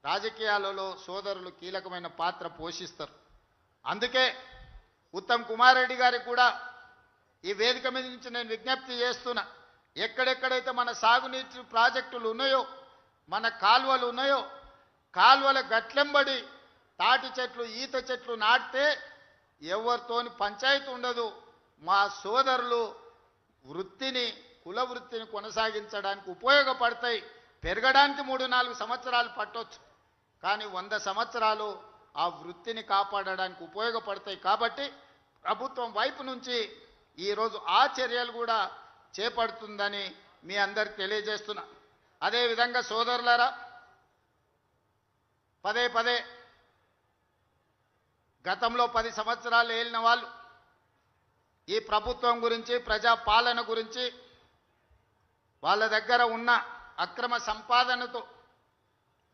రాజకీయాలలో సోదరులు కీలకమైన పాత్ర పోషిస్తారు. అందుకే ఉత్తమ్ కుమార్ రెడ్డి గారికి కూడా ఈ వేదిక మీద నుంచి నేను విజ్ఞప్తి చేస్తున్నా. ఎక్కడెక్కడైతే మన సాగునీటి ప్రాజెక్టులు ఉన్నాయో, మన కాలువలు ఉన్నాయో, కాలువల గట్లెంబడి తాటి చెట్లు, ఈత చెట్లు నాటితే ఎవరితోని పంచాయతీ ఉండదు. మా సోదరులు వృత్తిని, కుల వృత్తిని కొనసాగించడానికి ఉపయోగపడతాయి. పెరగడానికి 3-4 సంవత్సరాలు పట్టొచ్చు, కానీ 100 సంవత్సరాలు ఆ వృత్తిని కాపాడడానికి ఉపయోగపడతాయి. కాబట్టి ప్రభుత్వం వైపు నుంచి ఈరోజు ఆ చర్యలు కూడా చేపడుతుందని మీ అందరికి తెలియజేస్తున్నా. అదేవిధంగా సోదరులారా, పదే గతంలో 10 సంవత్సరాలు ఏలిన వాళ్ళు ఈ ప్రభుత్వం గురించి, ప్రజా పాలన గురించి, వాళ్ళ దగ్గర ఉన్న అక్రమ సంపాదనతో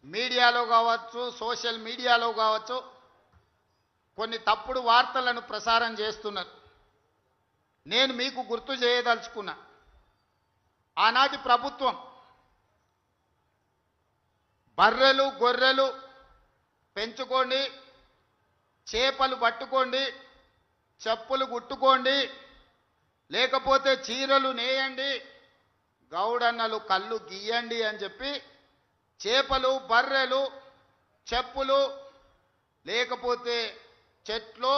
మీడియాలో కావచ్చు, సోషల్ మీడియాలో కావచ్చు కొన్ని తప్పుడు వార్తలను ప్రసారం చేస్తున్నారు. నేను మీకు గుర్తు చేయదలుచుకున్నా, ఆనాటి ప్రభుత్వం బర్రెలు, గొర్రెలు పెంచుకోండి, చేపలు పట్టుకోండి, చెప్పులు కుట్టుకోండి, లేకపోతే చీరలు నేయండి, గౌడన్నలు కళ్ళు గీయండి అని చెప్పి చేపలు, బర్రెలు, చెప్పులు, లేకపోతే చెట్లు,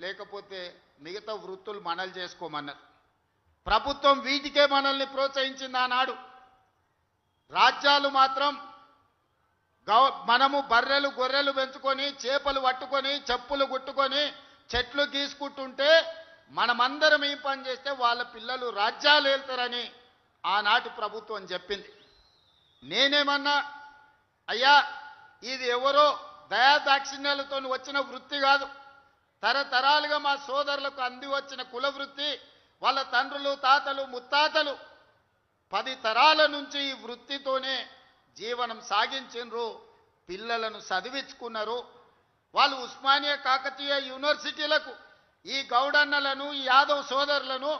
లేకపోతే మిగతా వృత్తులు మనలు చేసుకోమన్నారు. ప్రభుత్వం వీటికే మనల్ని ప్రోత్సహించింది ఆనాడు. రాజ్యాలు మాత్రం మనము బర్రెలు, గొర్రెలు పెంచుకొని, చేపలు పట్టుకొని, చెప్పులు కుట్టుకొని, చెట్లు గీసుకుంటుంటే మనమందరం ఈ పని చేస్తే వాళ్ళ పిల్లలు రాజ్యాలు వెళ్తారని ఆనాటి ప్రభుత్వం చెప్పింది. నేనేమన్నా, అయ్యా ఇది ఎవరో దయాదాక్షిణ్యాలతో వచ్చిన వృత్తి కాదు, తరతరాలుగా మా సోదరులకు అంది వచ్చిన కుల వృత్తి. వాళ్ళ తండ్రులు, తాతలు, ముత్తాతలు 10 తరాల నుంచి ఈ వృత్తితోనే జీవనం సాగించిండ్రు, పిల్లలను చదివించుకున్నారు. వాళ్ళు ఉస్మానియా, కాకతీయ యూనివర్సిటీలకు ఈ గౌడన్నలను, ఈ యాదవ్ సోదరులను,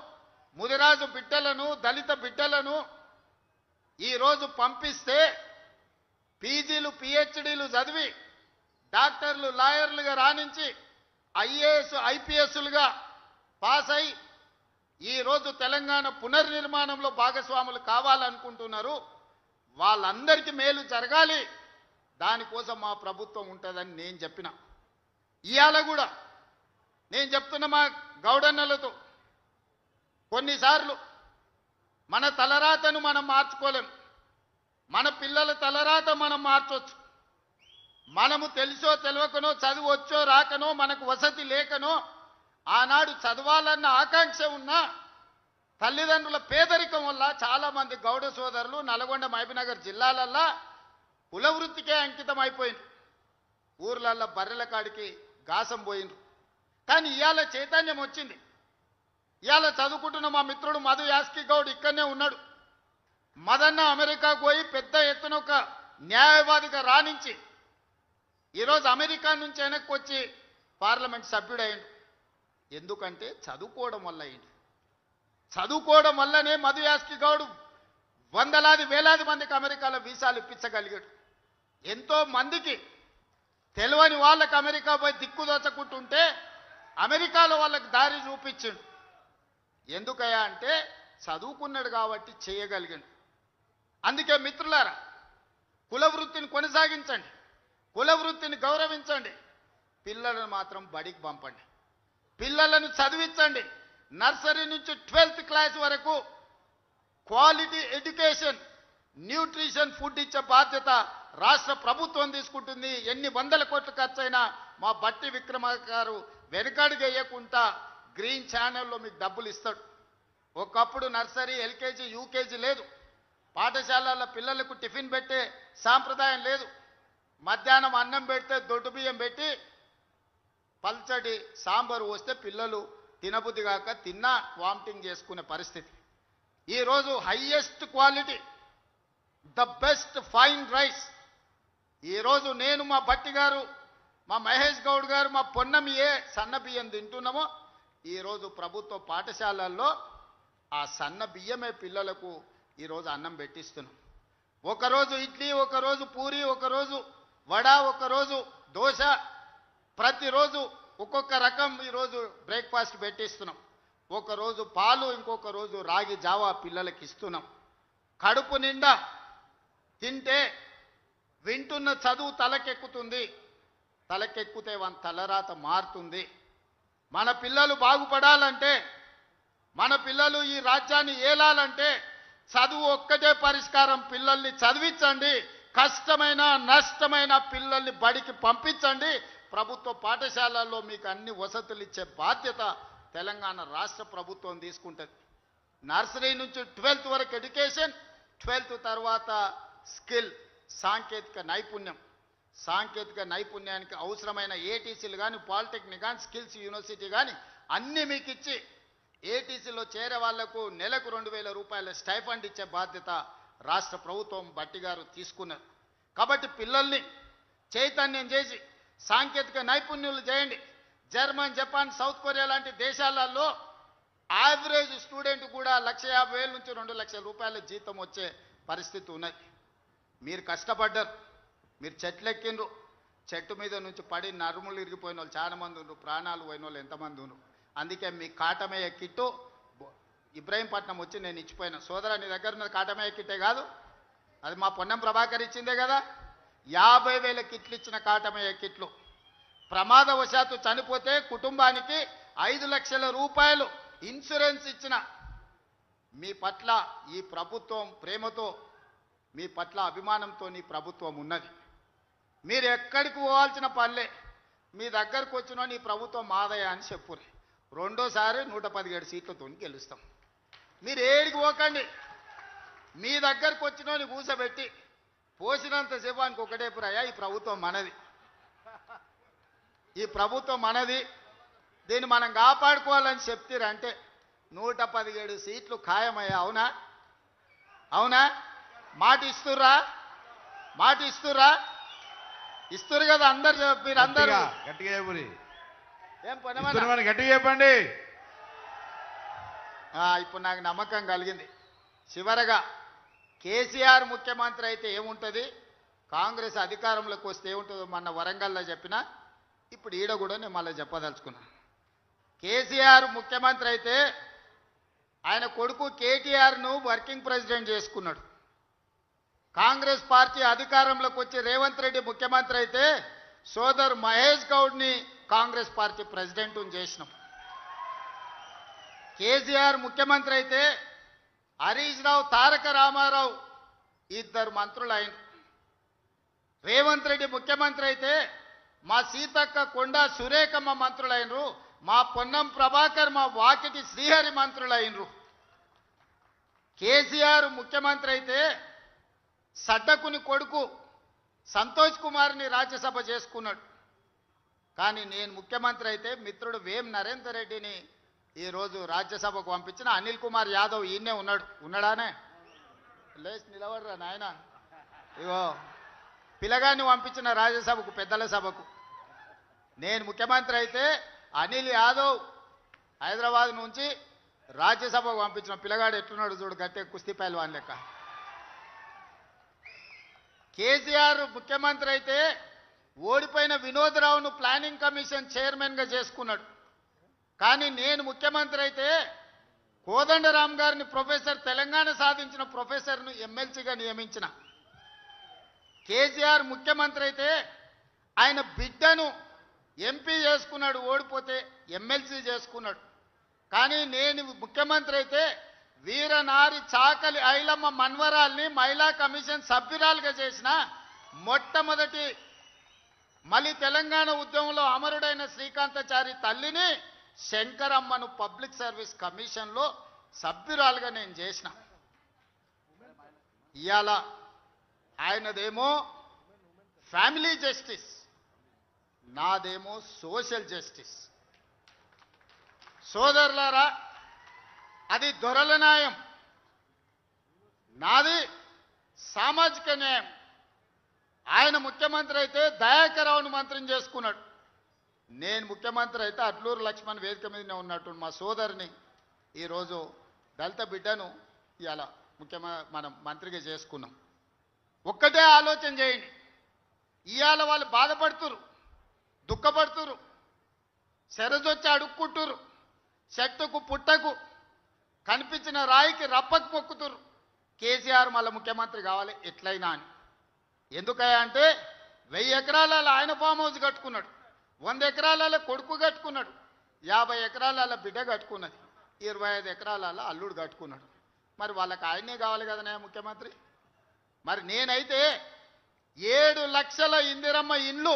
ముదిరాజు బిడ్డలను, దళిత బిడ్డలను ఈరోజు పంపిస్తే పీజీలు, పిహెచ్డీలు చదివి డాక్టర్లు, లాయర్లుగా రాణించి ఐఏఎస్, ఐపీఎస్లుగా పాస్ అయి ఈరోజు తెలంగాణ పునర్నిర్మాణంలో భాగస్వాములు కావాలనుకుంటున్నారు. వాళ్ళందరికీ మేలు జరగాలి, దానికోసం మా ప్రభుత్వం ఉంటుందని నేను చెప్పిన. ఇవాళ కూడా నేను చెప్తున్న మా గౌడన్నలతో, కొన్నిసార్లు మన తలరాతను మనం మార్చుకోలేం, మన పిల్లల తలరాత మనం మార్చొచ్చు. మనము తెలుసో తెలియకనో, చదువు వచ్చో రాకనో, మనకు వసతి లేకనో, ఆనాడు చదవాలన్న ఆకాంక్ష ఉన్నా తల్లిదండ్రుల పేదరికం వల్ల చాలామంది గౌడ సోదరులు నల్గొండ, మహబూబ్నగర్ జిల్లాలల్లో కుల వృత్తికే అంకితం అయిపోయింది. ఊర్లల్లో బర్రెల కాడికి గాసం పోయిండ్రు. కానీ ఇవాళ చైతన్యం వచ్చింది. ఇవాళ చదువుకుంటున్న మా మిత్రుడు మధు యాస్కి గౌడ్ ఇక్కడనే ఉన్నాడు. మదన్న అమెరికాకు పోయి పెద్ద ఎత్తున ఒక న్యాయవాదిగా రాణించి ఈరోజు అమెరికా నుంచి వెనక్కి వచ్చి పార్లమెంట్ సభ్యుడయ్యిండు. ఎందుకంటే చదువుకోవడం వల్ల అయింది. చదువుకోవడం వల్లనే మధు యాస్కి గౌడ్ వందలాది వేలాది మందికి అమెరికాలో వీసాలు ఇప్పించగలిగాడు. ఎంతో మందికి తెలియని వాళ్ళకి అమెరికా పోయి దిక్కుదోచకుంటుంటే అమెరికాలో వాళ్ళకి దారి చూపించిండు. ఎందుకయ్యా అంటే చదువుకున్నాడు కాబట్టి చేయగలిగాడు. అందుకే మిత్రులారా, కుల వృత్తిని కొనసాగించండి, కుల వృత్తిని గౌరవించండి, పిల్లలను మాత్రం బడికి పంపండి, పిల్లలను చదివించండి. నర్సరీ నుంచి 12th క్లాస్ వరకు క్వాలిటీ ఎడ్యుకేషన్, న్యూట్రిషన్ ఫుడ్ ఇచ్చే బాధ్యత రాష్ట్ర ప్రభుత్వం తీసుకుంటుంది. ఎన్ని వందల కోట్ల ఖర్చైనా మా బట్టి విక్రమార్క గారు వెనకడుగు వేయకుండా గ్రీన్ ఛానల్లో మీకు డబ్బులు ఇస్తాడు. ఒకప్పుడు నర్సరీ, ఎల్కేజీ, యూకేజీ లేదు. పాఠశాలల పిల్లలకు టిఫిన్ పెట్టే సాంప్రదాయం లేదు. మధ్యాహ్నం అన్నం పెడితే దొడ్డు బియ్యం పెట్టి పల్చడి సాంబారు వస్తే పిల్లలు తినబుద్ధి కాక తిన్నా వామిటింగ్ చేసుకునే పరిస్థితి. ఈరోజు highest quality, the best fine rice ఈరోజు నేను, మా బట్టి గారు, మా మహేష్ గౌడ్ గారు, మా పొన్నం ఏ సన్న బియ్యం తింటున్నామో ఈరోజు ప్రభుత్వ పాఠశాలల్లో ఆ సన్న బియ్యమే పిల్లలకు ఈరోజు అన్నం పెట్టిస్తున్నాం. ఒకరోజు ఇడ్లీ, ఒకరోజు పూరి, ఒకరోజు వడ, ఒకరోజు దోశ, ప్రతిరోజు ఒక్కొక్క రకం ఈరోజు బ్రేక్ఫాస్ట్ పెట్టిస్తున్నాం. ఒకరోజు పాలు, ఇంకొక రోజు రాగి జావా పిల్లలకి ఇస్తున్నాం. కడుపు నిండా తింటే వింటున్న చదువు తలకెక్కుతుంది, తలకెక్కితే మన తలరాత మారుతుంది. మన పిల్లలు బాగుపడాలంటే, మన పిల్లలు ఈ రాజ్యాన్ని ఏలాలంటే చదువు ఒక్కటే పరిష్కారం. పిల్లల్ని చదివించండి, కష్టమైన నష్టమైన పిల్లల్ని బడికి పంపించండి. ప్రభుత్వ పాఠశాలల్లో మీకు అన్ని వసతులు ఇచ్చే బాధ్యత తెలంగాణ రాష్ట్ర ప్రభుత్వం తీసుకుంటుంది. నర్సరీ నుంచి 12th వరకు ఎడ్యుకేషన్, 12th తర్వాత స్కిల్, సాంకేతిక నైపుణ్యం. సాంకేతిక నైపుణ్యానికి అవసరమైన ఏటీసీలు కానీ, పాలిటెక్నిక్ కానీ, స్కిల్స్ యూనివర్సిటీ కానీ అన్నీ మీకు ఇచ్చి ఏటీసీలో చేరే వాళ్లకు నెలకు 2000 రూపాయల స్టైఫండ్ ఇచ్చే బాధ్యత రాష్ట్ర ప్రభుత్వం బట్టి గారు తీసుకున్నారు. కాబట్టి పిల్లల్ని చైతన్యం చేసి సాంకేతిక నైపుణ్యులు చేయండి. జర్మన్, జపాన్, సౌత్ కొరియా లాంటి దేశాలలో యావరేజ్ స్టూడెంట్ కూడా 1,50,000 నుంచి 2 లక్షల రూపాయల జీతం వచ్చే పరిస్థితి ఉన్నది. మీరు కష్టపడ్డారు, మీరు చెట్లెక్కిండ్రు, చెట్టు మీద నుంచి పడి నరుములు ఇరిగిపోయిన వాళ్ళు చాలా మంది ఉన్నారు, ప్రాణాలు పోయిన వాళ్ళు ఎంతమంది ఉన్నారు. అందుకే మీ కాటమయ్య కిట్టు ఇబ్రాహీంపట్నం వచ్చి నేను ఇచ్చిపోయినా. సోదరా, నీ దగ్గర ఉన్నది కాటమయ్య కిట్టే కాదు, అది మా పొన్నం ప్రభాకర్ ఇచ్చిందే కదా. 50,000 కిట్లు ఇచ్చిన కాటమయ్య కిట్లు. ప్రమాదవశాత్తు చనిపోతే కుటుంబానికి 5 లక్షల రూపాయలు ఇన్సూరెన్స్ ఇచ్చిన మీ పట్ల ఈ ప్రభుత్వం ప్రేమతో, మీ పట్ల అభిమానంతో నీ ప్రభుత్వం ఉన్నది. మీరు ఎక్కడికి పోవాల్సిన పనిలే, మీ దగ్గరకు వచ్చిన నీ ప్రభుత్వం మాదయ అని చెప్పుర్రి. రెండోసారి 117 సీట్లతో గెలుస్తాం. మీరు ఏడికి పోకండి, మీ దగ్గరకు వచ్చిన కూసబెట్టి పోసినంత సేపానికి ఒకటే ప్రాయ, ఈ ప్రభుత్వం మనది, ఈ ప్రభుత్వం మనది, దీన్ని మనం కాపాడుకోవాలని చెప్తారంటే 117 సీట్లు ఖాయమయ్యా. అవునా? అవునా? మాట ఇస్తుర్రా? మాట ఇస్తుర్రా? ఇస్తురు కదా అందరు. మీరు అందరూ గట్టిగా ఏం గట్టిగా చెప్పండి. ఇప్పుడు నాకు నమ్మకం కలిగింది. చివరగా కేసీఆర్ ముఖ్యమంత్రి అయితే ఏముంటుంది, కాంగ్రెస్ అధికారంలోకి వస్తే ఏముంటుందో మొన్న వరంగల్లో చెప్పినా, ఇప్పుడు ఈడ కూడా నేను మళ్ళీ చెప్పదలుచుకున్నా. కేసీఆర్ ముఖ్యమంత్రి అయితే ఆయన కొడుకు కేటీఆర్ను వర్కింగ్ ప్రెసిడెంట్ చేసుకున్నాడు. కాంగ్రెస్ పార్టీ అధికారంలోకి వచ్చి రేవంత్ రెడ్డి ముఖ్యమంత్రి అయితే సోదరు మహేష్ గౌడ్ని కాంగ్రెస్ పార్టీ ప్రెసిడెంట్ చేసినాం. కేసీఆర్ ముఖ్యమంత్రి అయితే హరీష్ రావు, తారక రామారావు 2 మంత్రులు అయిన. రేవంత్ రెడ్డి ముఖ్యమంత్రి అయితే మా సీతక్క, కొండ సురేఖమ్మ మంత్రులైనరు, మా పొన్నం ప్రభాకర్, మా వాకిటి శ్రీహరి మంత్రులైనరు. కేసీఆర్ ముఖ్యమంత్రి అయితే సడ్డకుని కొడుకు సంతోష్ కుమార్ని రాజ్యసభ చేసుకున్నాడు. కానీ నేను ముఖ్యమంత్రి అయితే మిత్రుడు వేం నరేందర్ రెడ్డిని ఈరోజు రాజ్యసభకు పంపించిన. అనిల్ కుమార్ యాదవ్ ఈయనే ఉన్నాడు, ఉన్నాడానే? లేచి నిలబడరా నాయన. ఇగో పిల్లగాన్ని పంపించిన రాజ్యసభకు, పెద్దల సభకు. నేను ముఖ్యమంత్రి అయితే అనిల్ యాదవ్ హైదరాబాద్ నుంచి రాజ్యసభకు పంపించిన. పిల్లగాడు ఎట్లున్నాడు చూడు, గట్టే కుస్తీ పైల్వాన్ లెక్క. కేసీఆర్ ముఖ్యమంత్రి అయితే ఓడిపోయిన వినోద్ రావును ప్లానింగ్ కమిషన్ చైర్మన్గా చేసుకున్నాడు. కానీ నేను ముఖ్యమంత్రి అయితే కోదండరామ్ గారిని ప్రొఫెసర్, తెలంగాణ సాధించిన ప్రొఫెసర్ను ఎమ్మెల్సీగా నియమించిన. కేసీఆర్ ముఖ్యమంత్రి అయితే ఆయన బిడ్డను ఎంపీ చేసుకున్నాడు, ఓడిపోతే ఎమ్మెల్సీ చేసుకున్నాడు. కానీ నేను ముఖ్యమంత్రి అయితే వీరనారి చాకలి ఐలమ్మ మన్వరాల్ని మహిళా కమిషన్ సభ్యురాలుగా చేసిన మొట్టమొదటి మళ్ళీ తెలంగాణ ఉద్యమంలో అమరుడైన శ్రీకాంతాచారి తల్లిని శంకరమ్మను పబ్లిక్ సర్వీస్ కమిషన్లో సభ్యురాలుగా నేను చేసిన. ఇవాళ ఆయనదేమో ఫ్యామిలీ జస్టిస్, నాదేమో సోషల్ జస్టిస్. సోదరులారా, అది దొరల న్యాయం, నాది సామాజిక న్యాయం. ఆయన ముఖ్యమంత్రి అయితే దయాకరావును మంత్రిని చేసుకున్నాడు. నేను ముఖ్యమంత్రి అయితే అట్లూరు లక్ష్మణ్ వేదిక మీదనే ఉన్నట్టు మా సోదరిని ఈరోజు దళిత బిడ్డను ఇలా మనం మంత్రిగా చేసుకున్నాం. ఒక్కటే ఆలోచన చేయండి, ఇవాళ వాళ్ళు బాధపడుతురు, దుఃఖపడుతురు, శరజొచ్చి అడుక్కుంటురు, చెట్టుకు పుట్టకు కనిపించిన రాయికి రప్పకు మొక్కుతురు. కేసీఆర్ మళ్ళీ ముఖ్యమంత్రి కావాలి ఎట్లయినా అని. ఎందుకయ్యా అంటే 1000 ఎకరాలలో ఆయన ఫామ్ హౌస్ కట్టుకున్నాడు, 100 ఎకరాలలో కొడుకు కట్టుకున్నాడు, 50 ఎకరాలలో బిడ్డ కట్టుకున్నది, 25 ఎకరాలలో అల్లుడు కట్టుకున్నాడు. మరి వాళ్ళకి ఆయనే కావాలి కదనే ముఖ్యమంత్రి. మరి నేనైతే 7 లక్షల ఇందిరమ్మ ఇండ్లు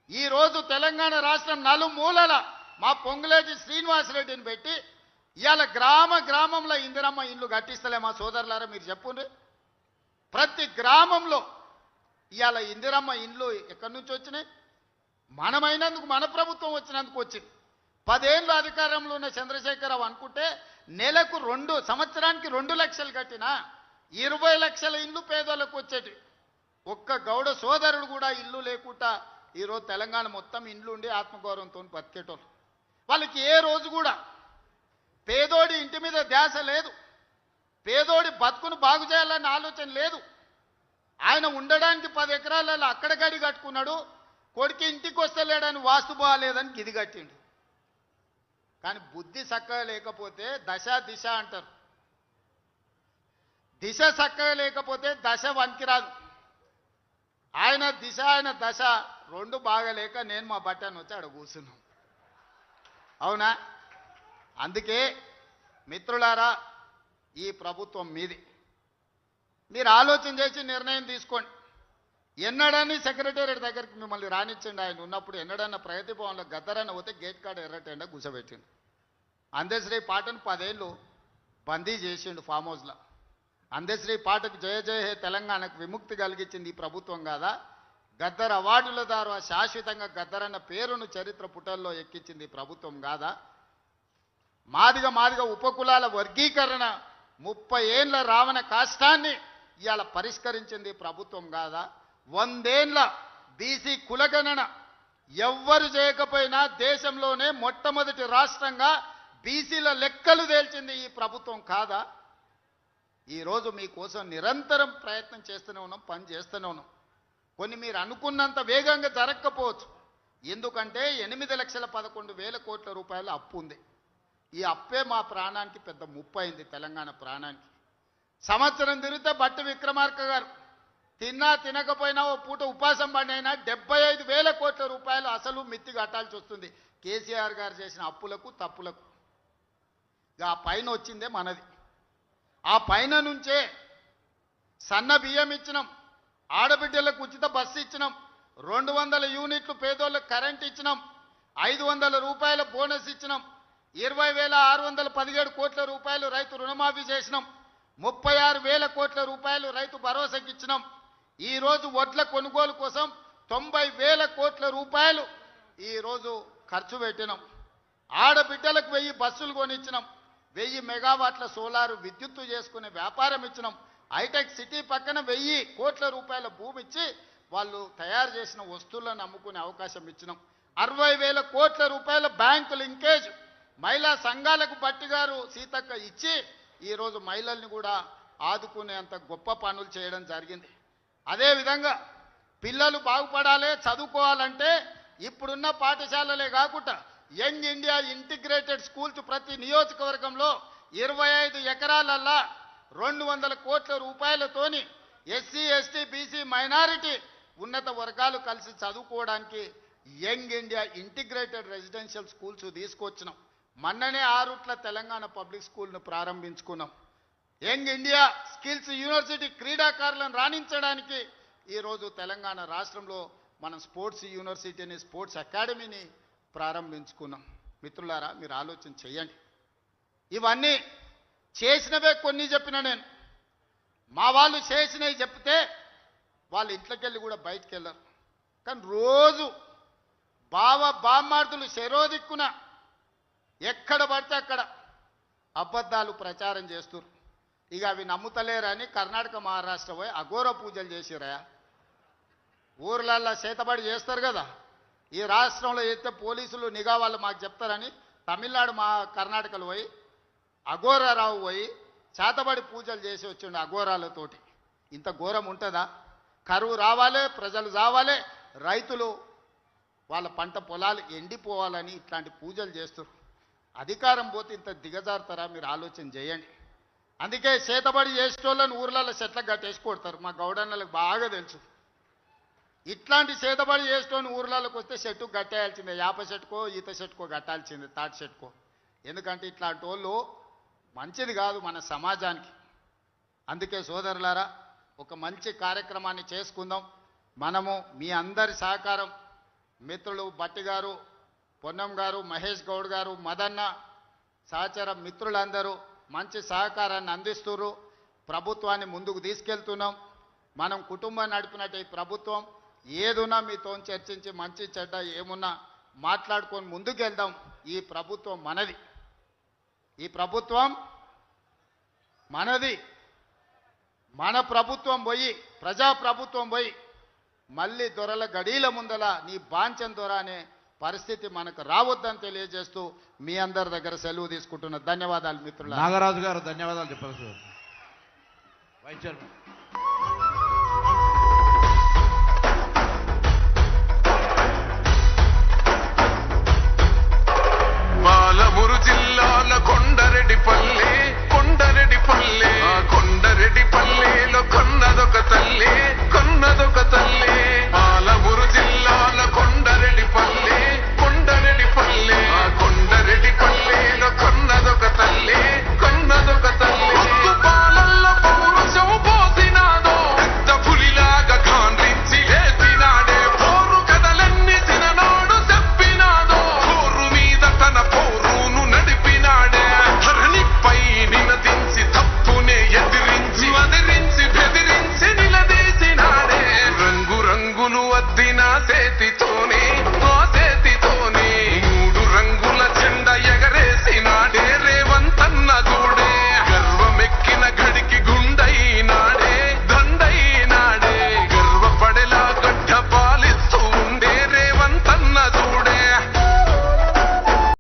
ఈరోజు తెలంగాణ రాష్ట్రం నలుమూలల మా పొంగులేటి శ్రీనివాసరెడ్డిని పెట్టి ఇవాళ గ్రామంలో ఇందిరమ్మ ఇండ్లు కట్టిస్తలే మా సోదరులారా, మీరు చెప్పుండ్రి. ప్రతి గ్రామంలో ఇవాళ ఇందిరమ్మ ఇండ్లు ఎక్కడి నుంచి వచ్చినాయి? మనమైనందుకు, మన ప్రభుత్వం వచ్చినందుకు వచ్చింది. 10 ఏళ్ళు అధికారంలో ఉన్న చంద్రశేఖరరావు అనుకుంటే నెలకు సంవత్సరానికి 2 లక్షలు కట్టినా 20 లక్షల ఇండ్లు పేదోళ్ళకు వచ్చేటి. ఒక్క గౌడ సోదరుడు కూడా ఇల్లు లేకుండా ఈరోజు తెలంగాణ మొత్తం ఇండ్లు ఉండి ఆత్మగౌరవంతో బతికేటోళ్ళు. వాళ్ళకి ఏ రోజు కూడా పేదోడి ఇంటి మీద ధ్యాస లేదు, పేదోడి బతుకును బాగు చేయాలన్న ఆలోచన లేదు. ఆయన ఉండడానికి 10 ఎకరాలలో అక్కడ గడి కట్టుకున్నాడు, కొడుకు ఇంటికి వస్తలేడని వాస్తు బాగాలేదని గిది కట్టిండు. కానీ బుద్ధి చక్కగా లేకపోతే దశ దిశ అంటారు. దిశ చక్కగా లేకపోతే దశ వనికిరాదు. ఆయన దిశ ఆయన దశ 2 బాగలేక నేను మా బట్టను వచ్చి ఆడ కూర్చున్నాం. అవునా? అందుకే మిత్రులారా, ఈ ప్రభుత్వం మీది. మీరు ఆలోచన చేసి నిర్ణయం తీసుకోండి. ఎన్నడని సెక్రటేరియట్ దగ్గరికి మిమ్మల్ని రానిచ్చండి. ఆయన ఉన్నప్పుడు ఎన్నడన్నా ప్రగతి భవన్లో గద్దరన్న పోతే గేట్ కాడ ఎర్రటెండ కూర్చోబెట్టిండు. అందశ్రీ పాటను 10 ఏళ్ళు బందీ చేసిండు ఫామ్ హౌస్లో. అందశ్రీ పాటకు జయ జయ హే తెలంగాణకు విముక్తి కలిగించింది ఈ ప్రభుత్వం కాదా? గద్దర్ అవార్డుల ద్వారా శాశ్వతంగా గద్దరన్న పేరును చరిత్ర పుటల్లో ఎక్కించింది ఈ ప్రభుత్వం కాదా? మాదిగ ఉపకులాల వర్గీకరణ 30 ఏళ్ల రావణ కాష్టాన్ని ఇవాళ పరిష్కరించింది ప్రభుత్వం కాదా? 100 ఏళ్ల బీసీ కులగణన ఎవ్వరు చేయకపోయినా దేశంలోనే మొట్టమొదటి రాష్ట్రంగా బీసీల లెక్కలు తేల్చింది ఈ ప్రభుత్వం కాదా? ఈరోజు మీకోసం నిరంతరం ప్రయత్నం చేస్తూనే ఉన్నాం, పని చేస్తూనే ఉన్నాం. కొన్ని మీరు అనుకున్నంత వేగంగా జరగకపోవచ్చు. ఎందుకంటే 8,11,000 కోట్ల రూపాయల అప్పు ఉంది. ఈ అప్పే మా ప్రాణానికి పెద్ద ముప్పు అయింది, తెలంగాణ ప్రాణానికి. సంవత్సరం తిరిగితే బట్టి విక్రమార్క గారు తిన్నా తినకపోయినా ఓ పూట ఉపాసం పడినైనా 75,000 కోట్ల రూపాయలు అసలు మిత్తి కట్టాల్సి వస్తుంది కేసీఆర్ గారు చేసిన అప్పులకు తప్పులకు. ఆ పైన వచ్చిందే మనది. ఆ పైన నుంచే సన్న బియ్యం ఇచ్చినాం, ఆడబిడ్డలకు ఉచిత బస్సు ఇచ్చినాం, 200 యూనిట్లు పేదోళ్ళకు కరెంట్ ఇచ్చినాం, 500 రూపాయల బోనస్ ఇచ్చినాం, 20,617 కోట్ల రూపాయలు రైతు రుణమాఫీ చేసినాం, 36,000 కోట్ల రూపాయలు రైతు భరోసాకి ఇచ్చినాం. ఈరోజు వడ్ల కొనుగోలు కోసం 90,000 కోట్ల రూపాయలు ఈరోజు ఖర్చు పెట్టినాం. ఆడబిడ్డలకు 1000 బస్సులు కొనిచ్చినాం, 1000 మెగావాట్ల సోలారు విద్యుత్తు చేసుకునే వ్యాపారం ఇచ్చినాం. హైటెక్ సిటీ పక్కన 1000 కోట్ల రూపాయల భూమి ఇచ్చి వాళ్ళు తయారు చేసిన వస్తువులను అమ్ముకునే అవకాశం ఇచ్చినాం. 60,000 కోట్ల రూపాయల బ్యాంకు లింకేజ్ మహిళా సంఘాలకు బట్టిగారు సీతక్క ఇచ్చి ఈరోజు మహిళల్ని కూడా ఆదుకునేంత గొప్ప పనులు చేయడం జరిగింది. అదేవిధంగా పిల్లలు బాగుపడాలి, చదువుకోవాలంటే ఇప్పుడున్న పాఠశాలలే కాకుండా యంగ్ ఇండియా ఇంటిగ్రేటెడ్ స్కూల్స్ ప్రతి నియోజకవర్గంలో 25 ఎకరాలల్లా 200 కోట్ల రూపాయలతోని ఎస్సీ ఎస్టీ బీసీ మైనారిటీ ఉన్నత వర్గాలు కలిసి చదువుకోవడానికి young India integrated residential schools తీసుకొచ్చినాం. మొన్ననే ఆరుట్ల తెలంగాణ పబ్లిక్ స్కూల్ను ప్రారంభించుకున్నాం. యంగ్ ఇండియా స్కిల్స్ యూనివర్సిటీ క్రీడాకారులను రాణించడానికి ఈరోజు తెలంగాణ రాష్ట్రంలో మనం స్పోర్ట్స్ యూనివర్సిటీని స్పోర్ట్స్ అకాడమీని ప్రారంభించుకున్నాం. మిత్రులారా, మీరు ఆలోచన చేయండి. ఇవన్నీ చేసినవే కొన్ని చెప్పిన నేను. మా వాళ్ళు చేసినవి చెప్తే వాళ్ళ ఇంట్లోకి వెళ్ళి కూడా బయటికి వెళ్ళరు. కానీ రోజు బామ్మార్దులు శరోదిక్కున ఎక్కడ పడితే అక్కడ అబద్ధాలు ప్రచారం చేస్తున్నారు. ఇక అవి నమ్ముతలేరని కర్ణాటక మహారాష్ట్ర పోయి అఘోర పూజలు చేసిరా. ఊర్లల్లో చేతబడి చేస్తారు కదా, ఈ రాష్ట్రంలో అయితే పోలీసులు నిఘా వాళ్ళు మాకు చెప్తారని తమిళనాడు కర్ణాటకలో పోయి అఘోరారావు పోయి చేతబడి పూజలు చేసి వచ్చిండు అఘోరాలతోటి. ఇంత ఘోరం ఉంటుందా? కరువు రావాలి, ప్రజలు చావాలి, రైతులు వాళ్ళ పంట పొలాలు ఎండిపోవాలని ఇట్లాంటి పూజలు చేస్తారు. అధికారం పోతే ఇంత దిగజారుతారా? మీరు ఆలోచన చేయండి. అందుకే చేతబడి చేసేటోళ్ళని ఊర్లలో చెట్లకు కట్టేసి కొడతారు. మా గౌడన్నలకు బాగా తెలుసు. ఇట్లాంటి చేతబడి చేసేటోని ఊర్లలోకి వస్తే చెట్టుకు కట్టేయాల్సిందే. యాప చెట్టుకో ఈత చెట్టుకో కట్టాల్సిందే, తాటి చెట్టుకో. ఎందుకంటే ఇట్లాంటి వాళ్ళు మంచిది కాదు మన సమాజానికి. అందుకే సోదరులారా, ఒక మంచి కార్యక్రమాన్ని చేసుకుందాం. మనము మీ అందరి సహకారం, మిత్రులు బట్టి గారు, పొన్నం గారు, మహేష్ గౌడ్ గారు, మదన్న సహచర మిత్రులందరూ మంచి సహకారాన్ని అందిస్తున్నారు. ప్రభుత్వాన్ని ముందుకు తీసుకెళ్తున్నాం. మనం కుటుంబాన్ని నడిపినట్టు ఈ ప్రభుత్వం ఏదున్నా మీతో చర్చించి మంచి చెడ్డ ఏమున్నా మాట్లాడుకొని ముందుకెళ్దాం. ఈ ప్రభుత్వం మనది, ఈ ప్రభుత్వం మనది. మన ప్రభుత్వం పోయి, ప్రజాప్రభుత్వం పోయి మళ్ళీ దొరల గడీల ముందల నీ బాంచం దొర అనే పరిస్థితి మనకు రావద్దని తెలియజేస్తూ మీ అందరి దగ్గర సెలవు తీసుకుంటున్న ధన్యవాదాలు మిత్రులు. నాగరాజు గారు ధన్యవాదాలు చెప్పారు సార్. Vice chairman. పాలమూరు జిల్లాల కొండరెడ్డిపల్లె, కొండరెడ్డిపల్లె, ఆ కొండరెడ్డిపల్లెలో కొన్నదొక తల్లి, కొన్నదొక తల్లి. పాలమూరు జిల్లాల కొండరెడ్డిపల్లె, కొండరెడ్డిపల్లె, ఆ కొండరెడ్డిపల్లెలో కొన్నదొక తల్లి, కొన్నదొక తల్లి. పాలల్లో పౌరుషం పోసినాదో, పెద్ద పులిలాగా కాండ్రించి లేచినాడే. పోరు కథలన్నీ చిన్ననాడు చెప్పినాదో, పోరు మీద తన పోరును నడిపినాడే. ధరణిపై నినదించి తప్పునే ఎదిరించి, అదిరించి బెదిరించి నిలదీసినాడే. రంగు రంగులు అద్ది